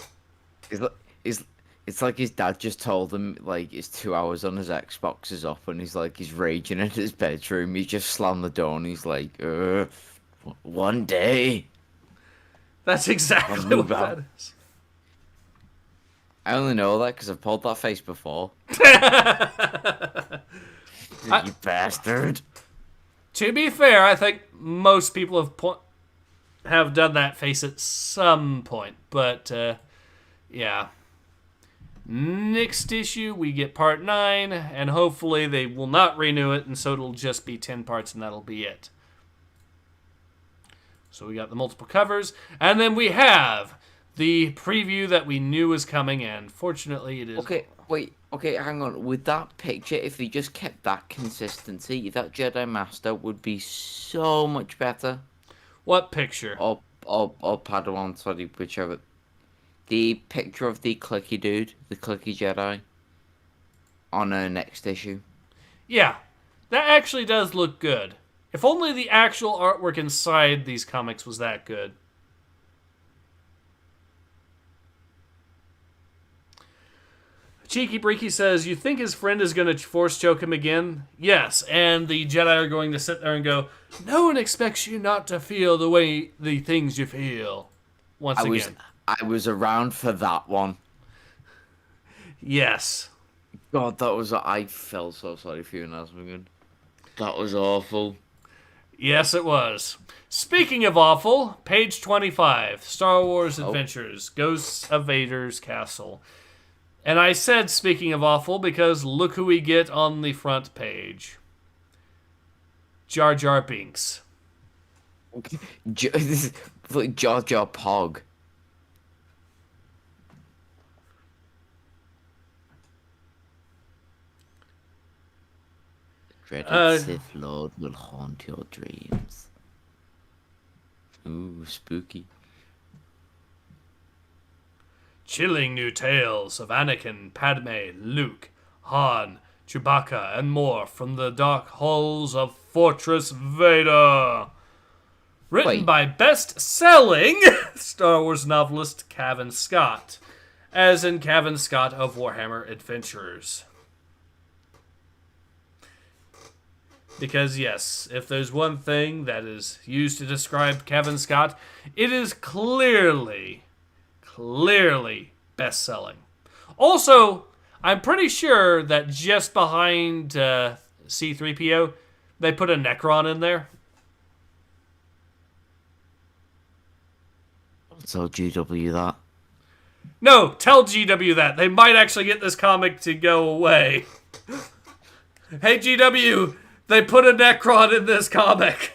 It's like his dad just told him, like, it's 2 hours on his Xbox is up, and he's raging in his bedroom. He just slammed the door, and he's like, ugh. One day. That's exactly I'll move what out. that is. I only know that because I've pulled that face before. You bastard. To be fair, I think most people have done that face at some point. But, yeah. Next issue, we get part 9, and hopefully they will not renew it, and so it'll just be 10 parts, and that'll be it. So we got the multiple covers, and then we have the preview that we knew was coming, and fortunately it is... Okay, hang on. With that picture, if they just kept that consistency, that Jedi Master would be so much better. What picture? Or Padawan, sorry, whichever. The picture of the clicky dude, the clicky Jedi, on our next issue. Yeah, that actually does look good. If only the actual artwork inside these comics was that good. Cheeky Breaky says, you think his friend is going to force choke him again? Yes, and the Jedi are going to sit there and go, no one expects you not to feel the things you feel. Once again. I was around for that one. Yes. God, I felt so sorry for you, Nazmagun. That was awful. Yes, it was. Speaking of awful, page 25, Star Wars Adventures, Ghosts of Vader's Castle. And I said speaking of awful because look who we get on the front page. Jar Jar Binks. This is like Jar Jar Pog. Dreaded Sith Lord will haunt your dreams. Ooh, spooky. Chilling new tales of Anakin, Padme, Luke, Han, Chewbacca, and more from the dark halls of Fortress Vader. Written by best-selling Star Wars novelist Cavan Scott, as in Cavan Scott of Warhammer Adventurers. Because yes, if there's one thing that is used to describe Cavan Scott, it is clearly best-selling. Also, I'm pretty sure that just behind C-3PO, they put a Necron in there. Tell GW that. No, tell GW that. They might actually get this comic to go away. Hey, GW, they put a Necron in this comic.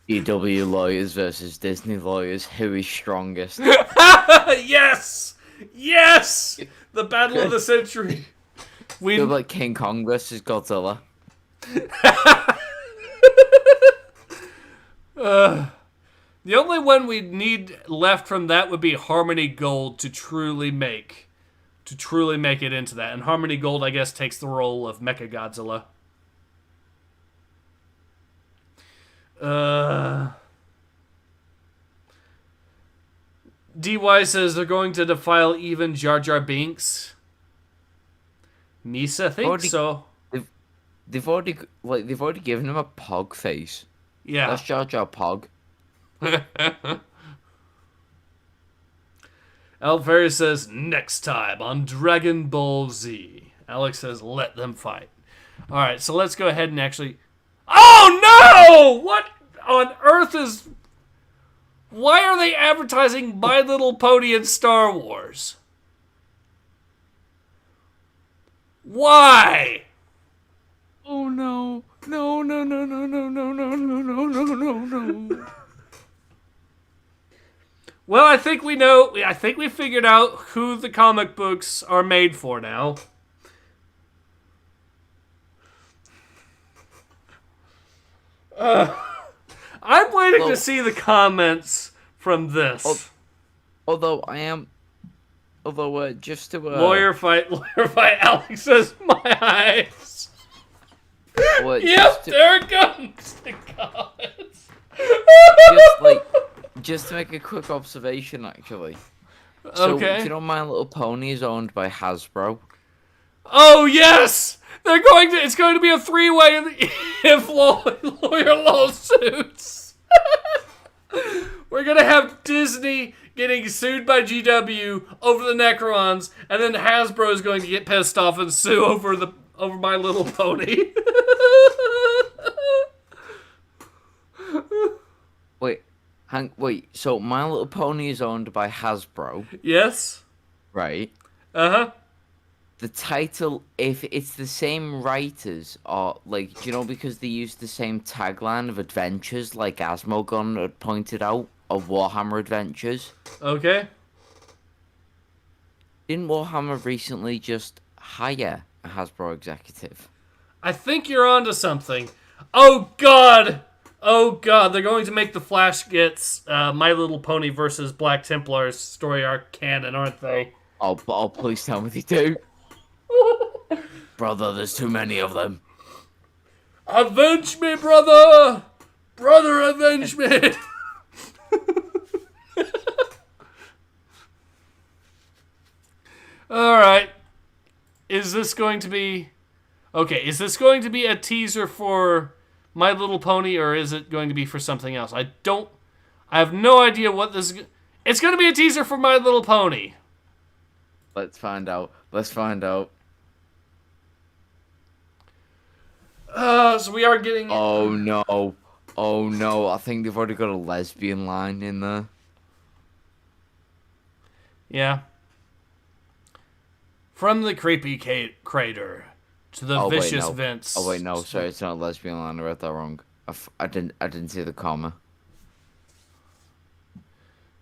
GW lawyers versus Disney lawyers. Who is strongest? Yes! Yes! The battle of the century. Feel like King Kong versus Godzilla. The only one we need left from that would be Harmony Gold to truly make it into that. And Harmony Gold, I guess, takes the role of Mechagodzilla. DY says they're going to defile even Jar Jar Binks. Misa thinks so. They've already given him a Pog face. Yeah. That's Jar Jar Pog. Alfari says, next time on Dragon Ball Z. Alex says, let them fight. Alright, so let's go ahead and actually... Oh no! What on earth is... Why are they advertising My Little Pony in Star Wars? Why? Oh no. No. Well, I think we know. I think we figured out who the comic books are made for now. I'm waiting to see the comments from this. Although just to lawyer fight. Alex says my eyes. Yep, there it comes. The comments. Just to make a quick observation, actually. So, okay. do you know My Little Pony is owned by Hasbro? Oh yes, it's going to be a three-way if lawyer lawsuits. We're gonna have Disney getting sued by GW over the Necrons, and then Hasbro is going to get pissed off and sue over My Little Pony. Wait. So My Little Pony is owned by Hasbro, Yes. right? Uh-huh. The title, if it's the same writers, or like, because they use the same tagline of adventures, like Asmogon had pointed out, of Warhammer Adventures. Okay. Didn't Warhammer recently just hire a Hasbro executive? I think you're onto something. Oh god! Oh god, they're going to make the Flash gets My Little Pony versus Black Templar's story arc canon, aren't they? Oh, please tell me they do. Brother, there's too many of them. Avenge me, brother! Brother, avenge me! Alright. Is this going to be a teaser for My Little Pony, or is it going to be for something else? I have no idea what this is. It's going to be a teaser for My Little Pony. Let's find out. So we are getting... Oh no, I think they've already got a lesbian line in there. Yeah. From the creepy crater to the vicious vents. Oh wait, no, sorry, it's not a lesbian line. I read that wrong. I didn't see the comma.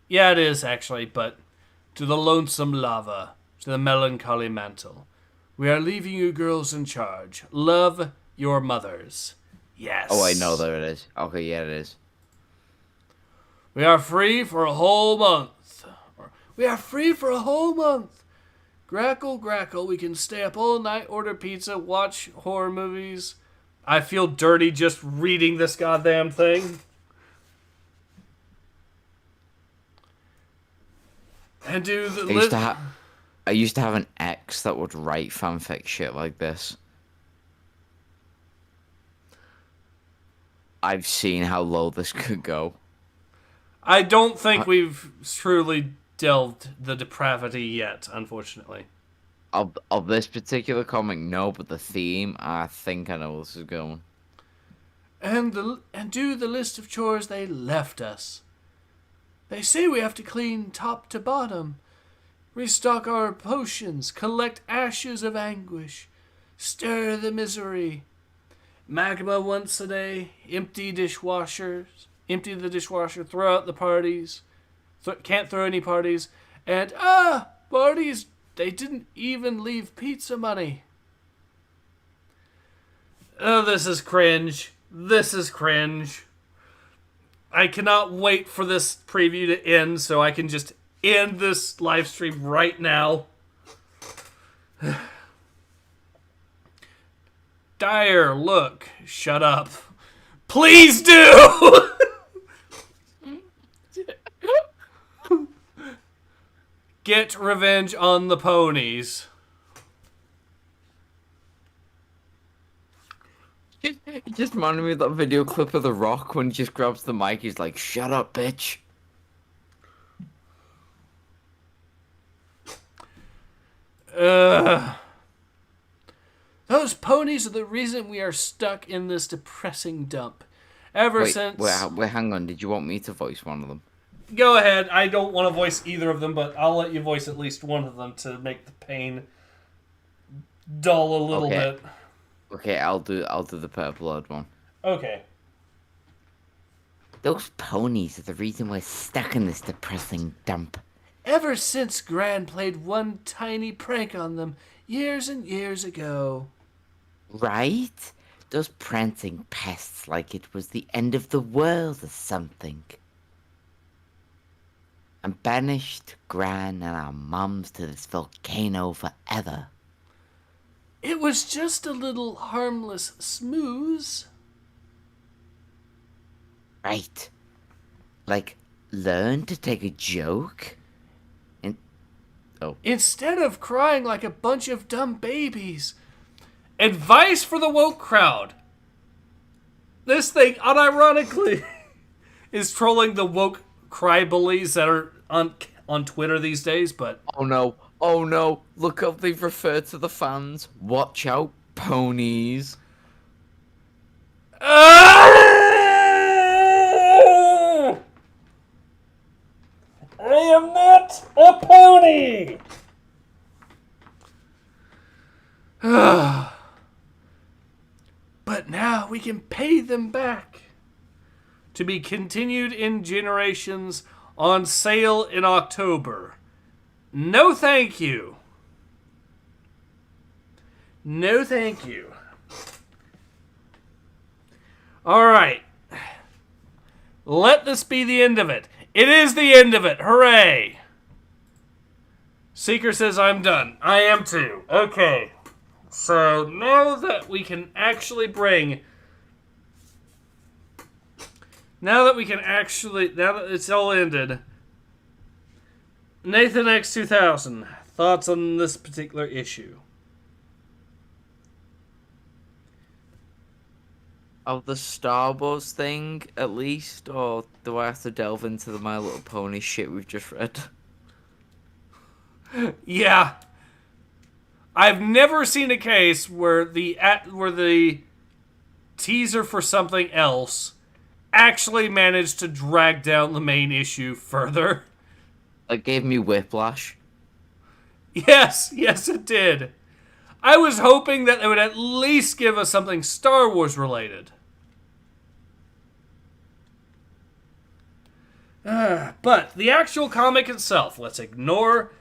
Yeah, it is actually, but to the lonesome lava, to the melancholy mantle, we are leaving you girls in charge. Love your mothers. Yes. Oh wait, no, there it is. Okay, yeah, it is. We are free for a whole month. We are free for a whole month. Grackle, grackle, we can stay up all night, order pizza, watch horror movies. I feel dirty just reading this goddamn thing. And do the I used to have an ex that would write fanfic shit like this. I've seen how low this could go. I don't think we've truly delved the depravity yet, unfortunately. Of this particular comic, no, but the theme, I think I know where this is going. And do the list of chores they left us. They say we have to clean top to bottom, restock our potions, collect ashes of anguish, stir the misery, magma once a day, empty the dishwasher, throw out the parties, can't throw any parties, and parties, they didn't even leave pizza money. Oh, this is cringe. I cannot wait for this preview to end so I can just end this live stream right now. Dyer, look, shut up. Please do! Get revenge on the ponies. It just reminded me of that video clip of The Rock when he just grabs the mic. He's like, "Shut up, bitch." Those ponies are the reason we are stuck in this depressing dump. Wait, hang on. Did you want me to voice one of them? Go ahead. I don't want to voice either of them, but I'll let you voice at least one of them to make the pain dull a little bit. Okay, I'll do the purple-eyed one. Okay. Those ponies are the reason we're stuck in this depressing dump. Ever since Gran played one tiny prank on them years and years ago. Right? Those prancing pests like it was the end of the world or something. And banished Gran and our mums to this volcano forever. It was just a little harmless smooze. Right. Like, learn to take a joke? And... instead of crying like a bunch of dumb babies. Advice for the woke crowd. This thing, unironically, is trolling the woke cry bullies that are on Twitter these days, but... Oh no, oh no, look how they've referred to the fans. Watch out, ponies. I am not a pony! But now we can pay them back. To be continued in generations, on sale in October. No thank you. No thank you. Alright. Let this be the end of it. It is the end of it. Hooray. Seeker says I'm done. I am too. Okay. So now that we can actually bring... Now that it's all ended, Nathan X 2000, thoughts on this particular issue? Of the Star Wars thing, at least, or do I have to delve into the My Little Pony shit we've just read? Yeah. I've never seen a case where the teaser for something else actually managed to drag down the main issue further. It gave me whiplash. Yes, it did. I was hoping that they would at least give us something Star Wars related. But the actual comic itself, let's ignore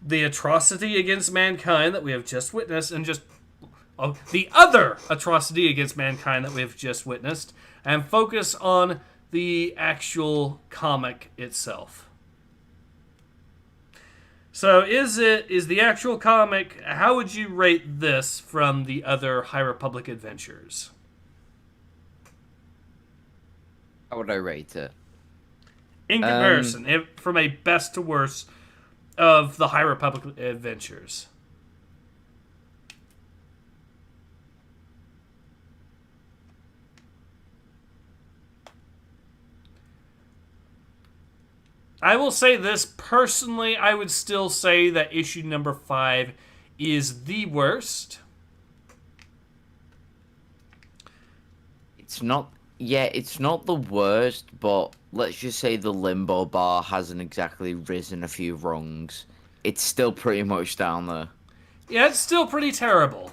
the atrocity against mankind that we have just witnessed and just the other atrocity against mankind that we have just witnessed, and focus on the actual comic itself. So is the actual comic, how would you rate this from the other High Republic adventures? How would I rate it? In comparison, from a best to worst of the High Republic adventures. I will say this, personally, I would still say that issue number 5 is the worst. It's not the worst, but let's just say the limbo bar hasn't exactly risen a few rungs. It's still pretty much down there. Yeah, it's still pretty terrible.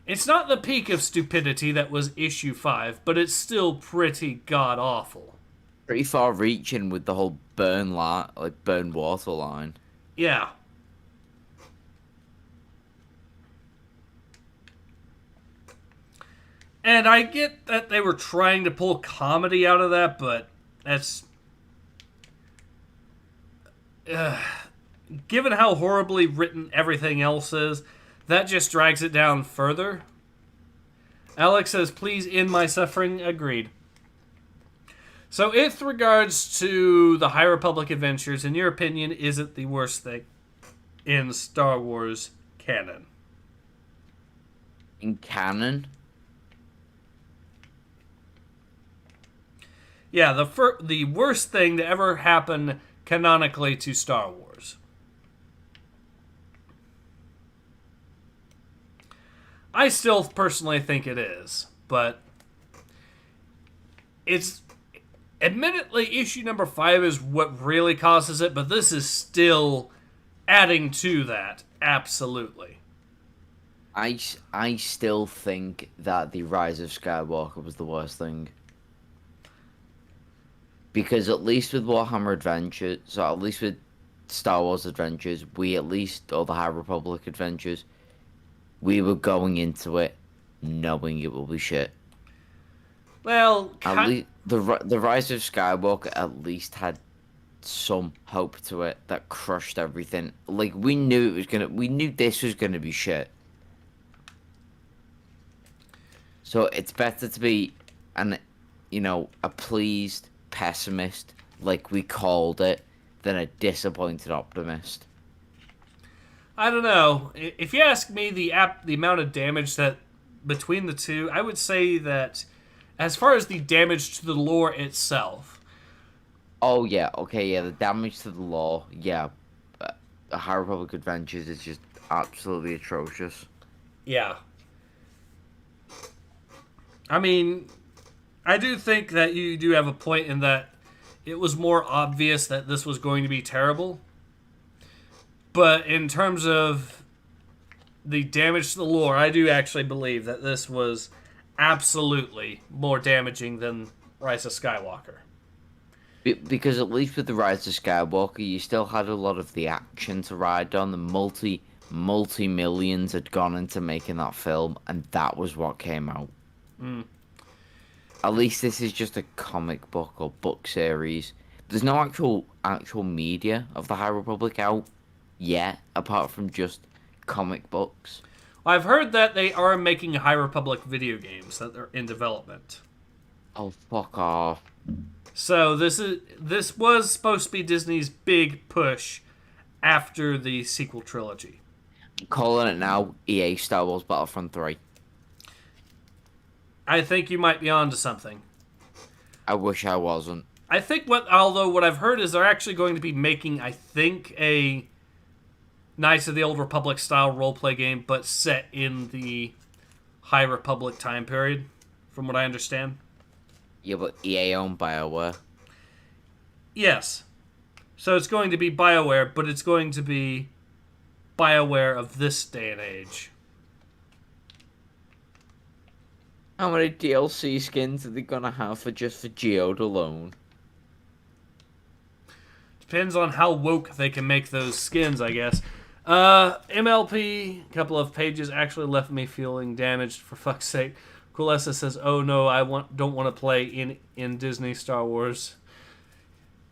It's not the peak of stupidity that was issue 5, but it's still pretty god-awful. Pretty far reaching with the whole burn water line. Yeah. And I get that they were trying to pull comedy out of that, but that's... given how horribly written everything else is, that just drags it down further. Alex says, please end my suffering. Agreed. So, with regards to the High Republic adventures, in your opinion, is it the worst thing in Star Wars canon? In canon? Yeah, the worst thing to ever happen canonically to Star Wars. I still personally think it is, but it's... Admittedly, issue number 5 is what really causes it, but this is still adding to that. Absolutely. I still think that the Rise of Skywalker was the worst thing. Because at least with Warhammer Adventures, so at least with Star Wars Adventures, or the High Republic Adventures, we were going into it knowing it will be shit. Well, the Rise of Skywalker at least had some hope to it that crushed everything. Like, we knew this was gonna be shit. So it's better to be a pleased pessimist, like we called it, than a disappointed optimist. I don't know. If you ask me, the amount of damage that between the two, I would say that as far as the damage to the lore itself, Oh yeah, okay, yeah, the damage to the lore, yeah. The High Republic Adventures is just absolutely atrocious. yeah. I mean, I do think that you do have a point in that it was more obvious that this was going to be terrible. But in terms of the damage to the lore, I do actually believe that this was absolutely more damaging than Rise of Skywalker. Because at least with the Rise of Skywalker, you still had a lot of the action to ride on. The multi millions had gone into making that film, and that was what came out. Mm. At least this is just a comic book or book series. There's no actual media of the High Republic out yet, apart from just comic books. I've heard that they are making High Republic video games that are in development. Oh, fuck off. So this was supposed to be Disney's big push after the sequel trilogy. Calling it now, EA Star Wars Battlefront 3. I think you might be onto something. I wish I wasn't. I think although what I've heard is they're actually going to be making, I think, a Knights of the Old Republic style roleplay game, but set in the High Republic time period, from what I understand. Yeah, but EA owned BioWare. Yes. So it's going to be BioWare, but it's going to be BioWare of this day and age. How many DLC skins are they gonna have for Geode alone? Depends on how woke they can make those skins, I guess. MLP, a couple of pages actually left me feeling damaged, for fuck's sake. Coolessa says, "Oh no, don't want to play in Disney Star Wars."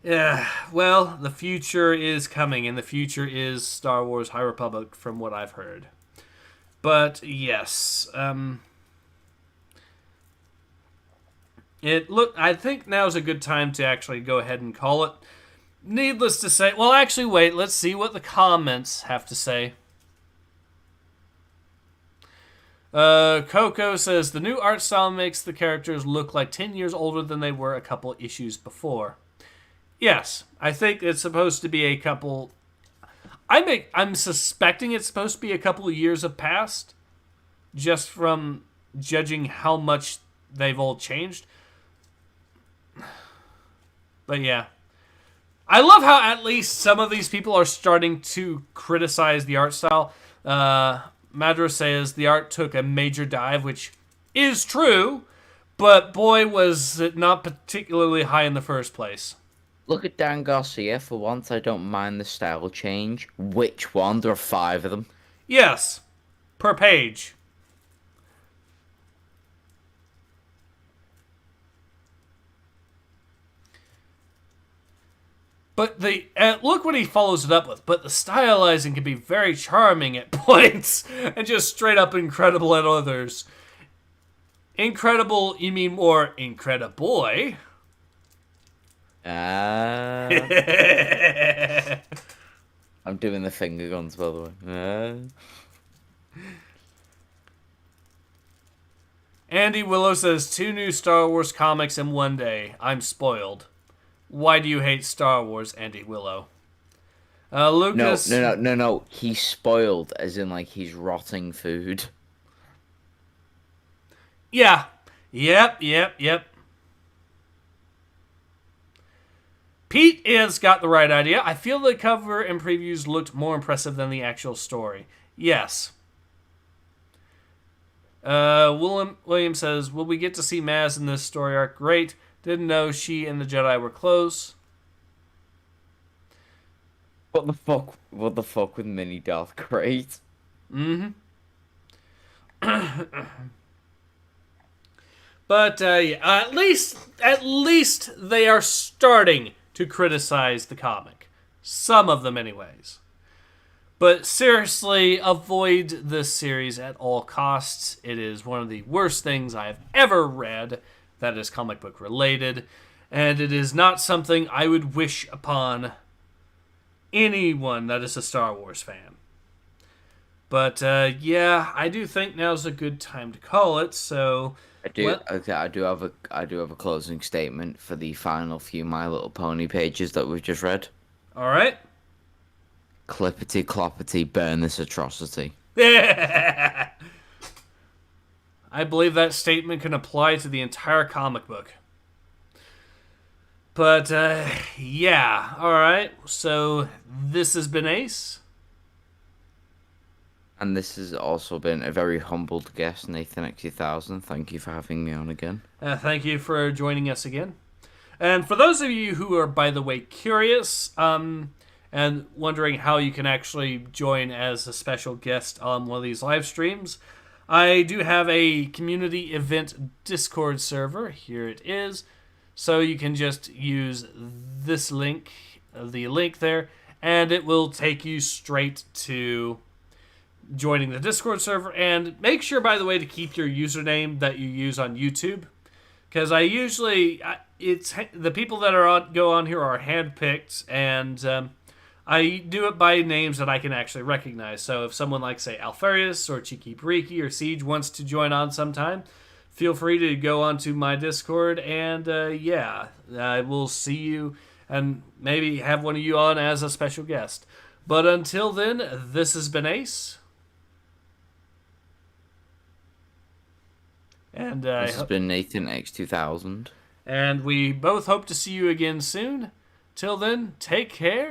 Yeah, well, the future is coming, and the future is Star Wars High Republic, from what I've heard. But yes, I think now's a good time to actually go ahead and call it. Needless to say, well, actually, wait. Let's see what the comments have to say. Coco says, the new art style makes the characters look like 10 years older than they were a couple issues before. Yes, I think it's supposed to be a couple... I'm suspecting it's supposed to be a couple of years have passed, just from judging how much they've all changed. But yeah. I love how at least some of these people are starting to criticize the art style. Madra says the art took a major dive, which is true, but boy, was it not particularly high in the first place. Look at Dan Garcia. For once, I don't mind the style change. Which one? There are 5 of them. Yes, per page. But look what he follows it up with. But the stylizing can be very charming at points, and just straight up incredible at others. Incredible, you mean more incrediboy? I'm doing the finger guns, by the way. Andy Willow says 2 new Star Wars comics in one day. I'm spoiled. Why do you hate Star Wars, Andy Willow? Lucas... No. He's spoiled, as in, like, he's rotting food. Yeah. Yep. Pete has got the right idea. I feel the cover and previews looked more impressive than the actual story. Yes. William says, will we get to see Maz in this story arc? Great. Didn't know she and the Jedi were close. What the fuck with Mini Darth? Great. Mm-hmm. But yeah, at least they are starting to criticize the comic. Some of them anyways. But seriously, avoid this series at all costs. It is one of the worst things I have ever read that is comic book related, and it is not something I would wish upon anyone that is a Star Wars fan. But yeah, I do think now's a good time to call it. So I do. let Okay, I do have a closing statement for the final few My Little Pony pages that we've just read. all right. Clippity cloppity, burn this atrocity. I believe that statement can apply to the entire comic book. But yeah, all right. So this has been Ace. And this has also been a very humbled guest, Nathan X2000. Thank you for having me on again. Thank you for joining us again. And for those of you who are, by the way, curious and wondering how you can actually join as a special guest on one of these live streams, I do have a community event Discord server. Here it is. So you can just use this link, the link there, and it will take you straight to joining the Discord server. And make sure, by the way, to keep your username that you use on YouTube, because it's the people that go on here are handpicked, and I do it by names that I can actually recognize. So if someone like, say, Alfarius or Cheeky Briki or Siege wants to join on sometime, feel free to go onto my Discord, and yeah, I will see you and maybe have one of you on as a special guest. But until then, this has been Ace. And This has been Nathan X2000. and we both hope to see you again soon. Till then, take care.